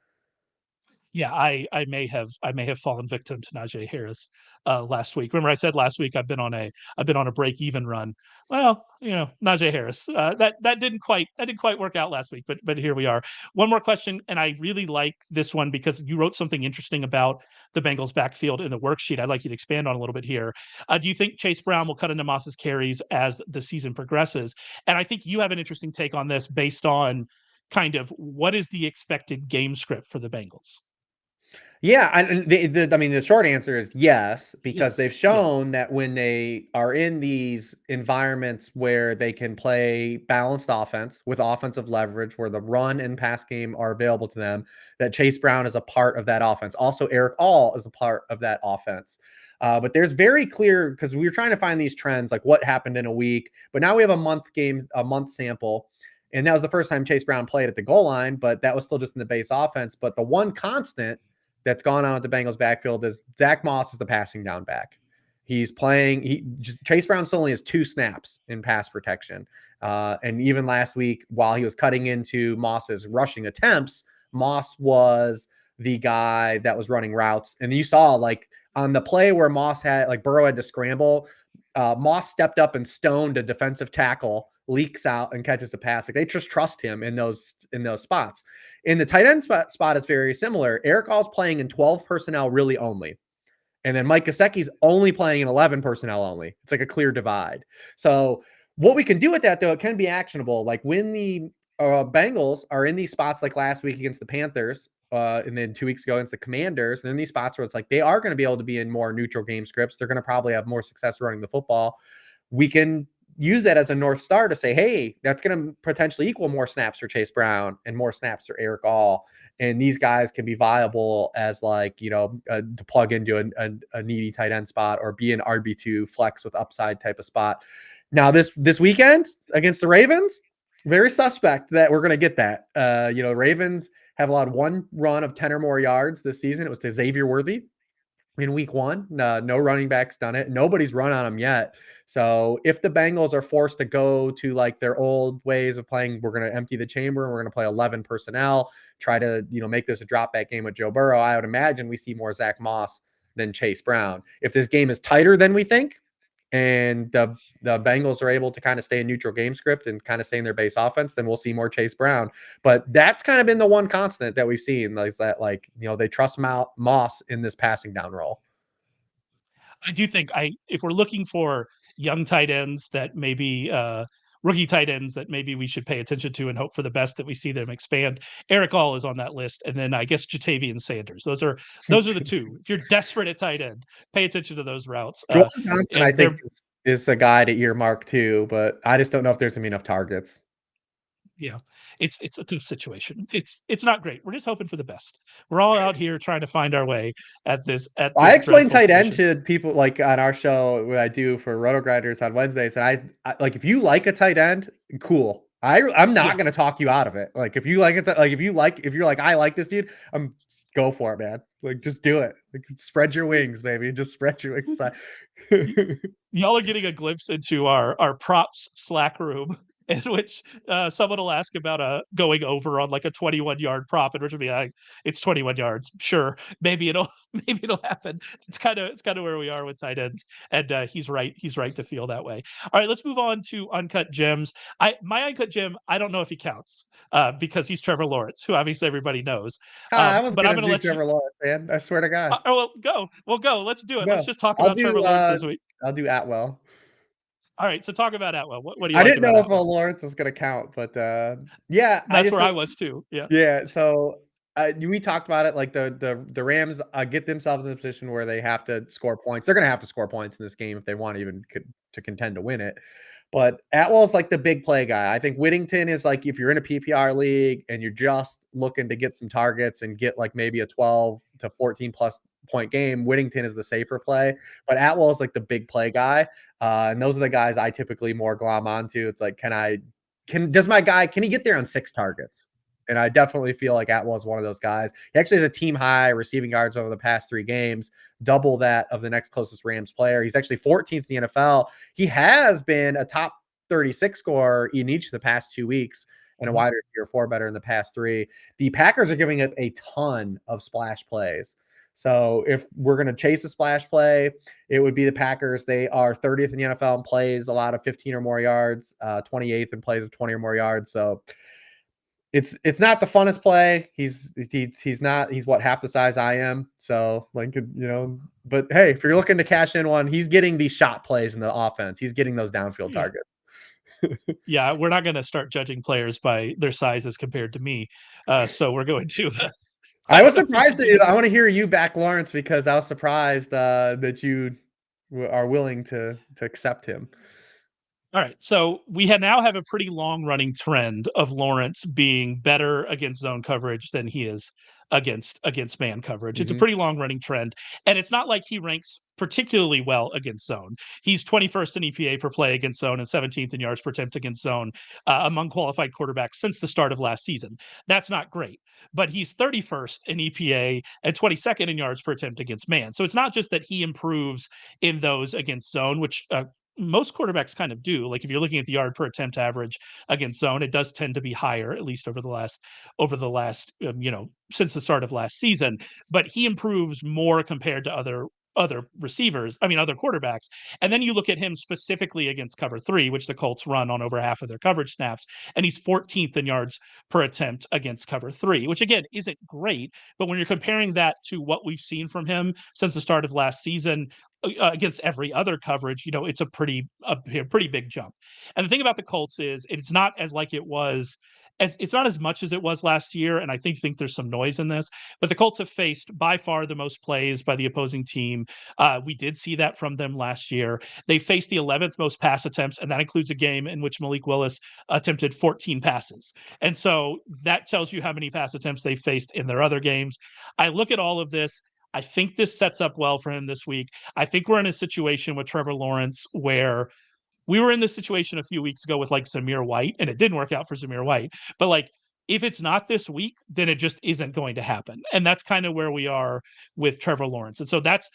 Yeah, I may have fallen victim to Najee Harris last week. Remember, I said last week I've been on a break even run. Well, Najee Harris that didn't quite work out last week, but here we are. One more question, and I really like this one because you wrote something interesting about the Bengals backfield in the worksheet. I'd like you to expand on a little bit here. Do you think Chase Brown will cut into Moss's carries as the season progresses? And I think you have an interesting take on this based on kind of what is the expected game script for the Bengals. Yeah, and the short answer is yes, because they've Yes. Yeah. shown that when they are in these environments where they can play balanced offense with offensive leverage, where the run and pass game are available to them, that Chase Brown is a part of that offense. Also, Eric All is a part of that offense. But there's very clear, because we were trying to find these trends, like what happened in a week, but now we have a month sample. And that was the first time Chase Brown played at the goal line, but that was still just in the base offense. But the one constant that's gone on with the Bengals backfield is Zack Moss is the passing down back. He's playing. Chase Brown still only has 2 snaps in pass protection. And even last week, while he was cutting into Moss's rushing attempts, Moss was the guy that was running routes. And you saw like on the play where Burrow had to scramble, Moss stepped up and stoned a defensive tackle, leaks out and catches a pass. Like they just trust him in those spots. In the tight end spot is very similar. Eric All's playing in 12 personnel really only. And then Mike Gesicki's only playing in 11 personnel only. It's like a clear divide. So what we can do with that, though, it can be actionable. Like when the Bengals are in these spots like last week against the Panthers, and then 2 weeks ago against the Commanders, and then these spots where it's like they are going to be able to be in more neutral game scripts. They're going to probably have more success running the football. We can use that as a North Star to say, hey, that's going to potentially equal more snaps for Chase Brown and more snaps for Eric All. And these guys can be viable as to plug into a needy tight end spot or be an RB2 flex with upside type of spot. Now this weekend against the Ravens, very suspect that we're going to get that. Ravens have allowed one run of 10 or more yards this season. It was to Xavier Worthy in week 1. No running backs done it. Nobody's run on them yet. So if the Bengals are forced to go to like their old ways of playing, we're going to empty the chamber and we're going to play 11 personnel, try to, make this a drop back game with Joe Burrow. I would imagine we see more Zack Moss than Chase Brown. If this game is tighter than we think, and the Bengals are able to kind of stay in neutral game script and kind of stay in their base offense, then we'll see more Chase Brown. But that's kind of been the one constant that we've seen is that they trust Moss in this passing down role. I do think if we're looking for young tight ends that maybe rookie tight ends that maybe we should pay attention to and hope for the best that we see them expand, Eric All is on that list, and then I guess Jatavian Sanders. Those are the two. If you're desperate at tight end, pay attention to those routes. Jordan Johnson, I think, is a guy to earmark too, but I just don't know if there's gonna be enough targets. Yeah, it's a tough situation. It's not great. We're just hoping for the best. We're all out here trying to find our way at this. I explain tight end to people like on our show, what I do for Roto Grinders on Wednesdays, and I like if you like a tight end, cool. I'm not gonna talk you out of it. Like if you like it, like if you're like I like this dude, go for it, man. Like just do it. Like spread your wings, baby. Just spread your wings. Y'all are getting a glimpse into our props Slack room. in which someone will ask about going over on like a 21-yard prop, and Rich will be like, "It's 21 yards, sure, maybe it'll maybe it'll happen." It's kind of where we are with tight ends, and he's right. He's right to feel that way. All right, let's move on to uncut gems. My uncut gem, I don't know if he counts because he's Trevor Lawrence, who obviously everybody knows. I was But I'm gonna going to do let you. Trevor Lawrence, man. I swear to God. Oh, well, go. Well, go. Let's do it. Let's No, just talk I'll about Trevor do Lawrence this week. I'll do Atwell. All right, so talk about Atwell. What do you I like didn't about know if Atwell? Lawrence was gonna count, but yeah, I That's just where I was too. Yeah. yeah. So we talked about it. Like the Rams get themselves in a position where they have to score points. They're gonna have to score points in this game if they want even to contend to win it. But Atwell's like the big play guy. I think Whittington is like if you're in a PPR league and you're just looking to get some targets and get like maybe a 12 to 14 plus point game, Whittington is the safer play. But Atwell is like the big play guy. And those are the guys I typically more glom onto. It's like, does my guy, can he get there on 6 targets? And I definitely feel like Atwell is one of those guys. He actually has a team high receiving yards over the past 3 games, double that of the next closest Rams player. He's actually 14th in the NFL. He has been a top 36 scorer in each of the past 2 weeks and a wide receiver 4 better in the past 3. The Packers are giving up a ton of splash plays. So if we're going to chase a splash play, it would be the Packers. They are 30th in the NFL in plays, a lot of 15 or more yards, 28th in plays of 20 or more yards. So it's not the funnest play. He's what, half the size I am. So like, but hey, if you're looking to cash in one, he's getting these shot plays in the offense. He's getting those downfield Yeah. targets. Yeah, we're not going to start judging players by their sizes compared to me. So we're going to. I I was don't know if we surprised should do that this. I want to hear you back Lawrence because I was surprised that you are willing to accept him. All right, so we now have a pretty long running trend of Lawrence being better against zone coverage than he is against man coverage. It's a pretty long running trend, and it's not like he ranks particularly well against zone. He's 21st in EPA per play against zone and 17th in yards per attempt against zone among qualified quarterbacks since the start of last season. That's not great, but he's 31st in EPA and 22nd in yards per attempt against man. So it's not just that he improves in those against zone, which most quarterbacks kind of do. Like if you're looking at the yard per attempt average against zone, it does tend to be higher, at least over the last since the start of last season. But he improves more compared to other receivers, other quarterbacks. And then you look at him specifically against cover 3, which the Colts run on over half of their coverage snaps, and he's 14th in yards per attempt against cover 3, which again isn't great. But when you're comparing that to what we've seen from him since the start of last season, against every other coverage, it's a pretty big jump. And the thing about the Colts is it's not as like it was it's not as much as it was last year, and I think there's some noise in this. But the Colts have faced by far the most plays by the opposing team. We did see that from them last year. They faced the 11th most pass attempts, and that includes a game in which Malik Willis attempted 14 passes. And so that tells you how many pass attempts they faced in their other games. I look at all of this. I think this sets up well for him this week. I think we're in a situation with Trevor Lawrence where we were in this situation a few weeks ago with like Zamir White, and it didn't work out for Zamir White. But like, if it's not this week, then it just isn't going to happen. And that's kind of where we are with Trevor Lawrence. And so that's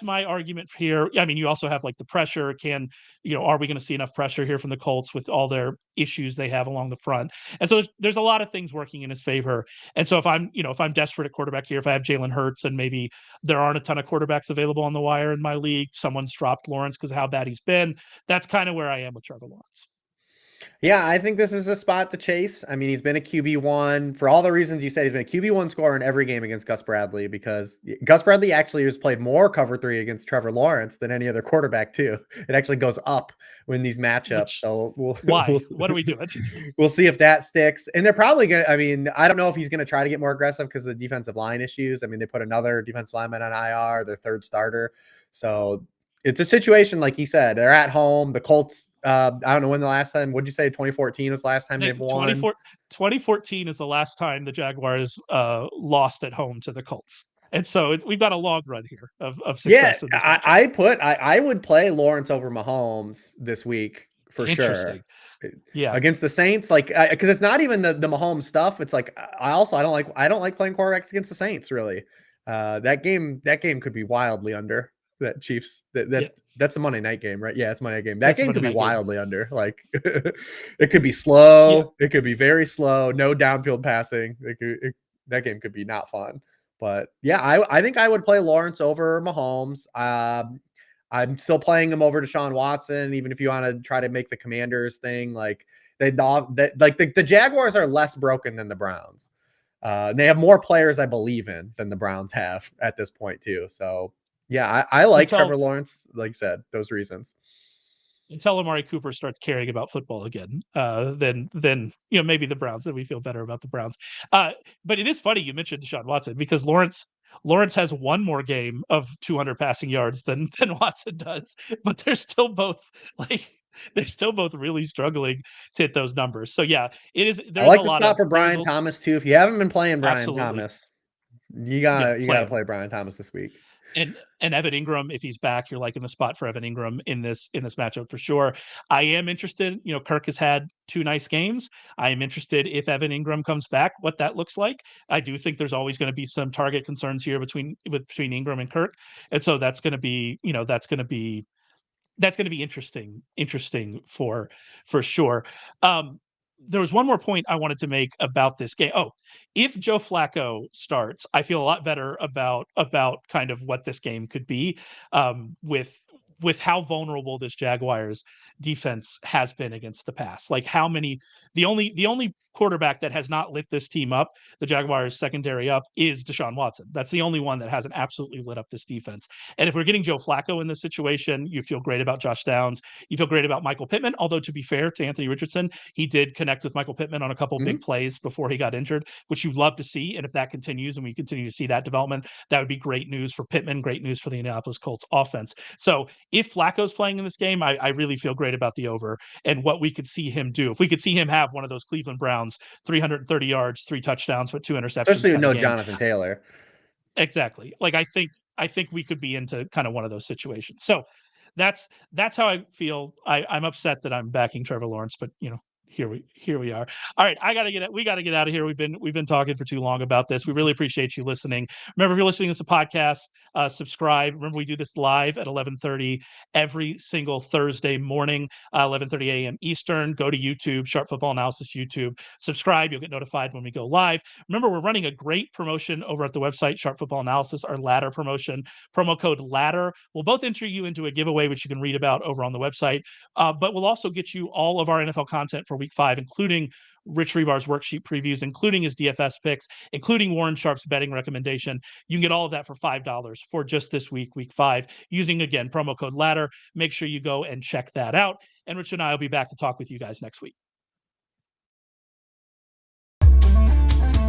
my argument here. I mean, you also have like the pressure. Are we going to see enough pressure here from the Colts with all their issues they have along the front? And so there's a lot of things working in his favor. And so if I'm desperate at quarterback here, if I have Jalen Hurts and maybe there aren't a ton of quarterbacks available on the wire in my league, someone's dropped Lawrence because of how bad he's been. That's kind of where I am with Trevor Lawrence. Yeah, I think this is a spot to chase. I mean, he's been a QB1 for all the reasons you said. He's been a QB1 scorer in every game against Gus Bradley because Gus Bradley actually has played more cover 3 against Trevor Lawrence than any other quarterback too. It actually goes up when these matchups. So why? What are we doing? We'll see if that sticks. And they're probably going to, I don't know if he's going to try to get more aggressive because of the defensive line issues. I mean, they put another defensive lineman on IR, their third starter. So it's a situation, like you said, they're at home. The Colts, I don't know when the last time, what'd you say? 2014 was the last time they've won? 2014 is the last time the Jaguars lost at home to the Colts. And so we've got a long run here of success. Yeah, I would play Lawrence over Mahomes this week for sure. Yeah, against the Saints, like because it's not even the Mahomes stuff. It's like I don't like playing quarterbacks against the Saints. Really, that game could be wildly under. That Chiefs Yeah, that's the Monday night game, right? Yeah, it's Monday night game. That that's a game Monday could be night game. wildly under. Like it could be Yeah, slow. It could be very slow. No downfield passing. That game could be not fun. But yeah, I think I would play Lawrence over Mahomes. I'm still playing him over Deshaun Watson, even if you want to try to make the Commanders thing. Like the Jaguars are less broken than the Browns. And they have more players I believe in than the Browns have at this point too. So yeah, I like until Trevor Lawrence. Like I said, those reasons. until Amari Cooper starts caring about football again, then maybe the Browns, and we feel better about the Browns. But it is funny you mentioned Deshaun Watson because Lawrence has one more game of 200 passing yards than Watson does, but like they're still both really struggling to hit those numbers. So yeah, it is. I There's a like the lot spot of for there's Brian Thomas too. If you haven't been playing Brian absolutely Thomas, you yeah gotta play play Brian Thomas this week. and Evan Ingram, if he's back, you're liking the spot for Evan Ingram in this matchup for sure. I am interested. Kirk has had two nice games. I am interested if Evan Ingram comes back, what that looks like. I do think there's always going to be some target concerns here between Ingram and Kirk, and so that's going to be interesting for sure. There was one more point I wanted to make about this game. Oh, if Joe Flacco starts, I feel a lot better about kind of what this game could be, with how vulnerable this Jaguars defense has been against the pass. Like the only quarterback that has not lit this team up, the Jaguars secondary up, is Deshaun Watson. That's the only one that hasn't absolutely lit up this defense. And if we're getting Joe Flacco in this situation, you feel great about Josh Downs. You feel great about Michael Pittman. Although, to be fair to Anthony Richardson, he did connect with Michael Pittman on a couple big plays before he got injured, which you'd love to see. And if that continues and we continue to see that development, that would be great news for Pittman, great news for the Indianapolis Colts offense. So if Flacco's playing in this game, I really feel great about the over and what we could see him do. If we could see him have one of those Cleveland Browns 330 yards, 3 touchdowns, but 2 interceptions Especially with kind of no game. Jonathan Taylor. Exactly. Like I think we could be into kind of one of those situations. So that's how I feel. I'm upset that I'm backing Trevor Lawrence, but here we are. All right, we gotta get out of here. We've been talking for too long about this. We really appreciate you listening. Remember, if you're listening to this podcast, subscribe. Remember, we do this live at 11:30 every single Thursday morning, 11:30 a.m. Eastern. Go to YouTube, Sharp Football Analysis YouTube. Subscribe. You'll get notified when we go live. Remember, we're running a great promotion over at the website, Sharp Football Analysis, our ladder promotion. Promo code ladder will both enter you into a giveaway, which you can read about over on the website. But we'll also get you all of our NFL content for week 5, including Rich Hribar's worksheet previews, including his DFS picks, including Warren Sharp's betting recommendation. You can get all of that for $5 for just this week, week 5, using, again, promo code ladder. Make sure you go and check that out. And Rich and I will be back to talk with you guys next week.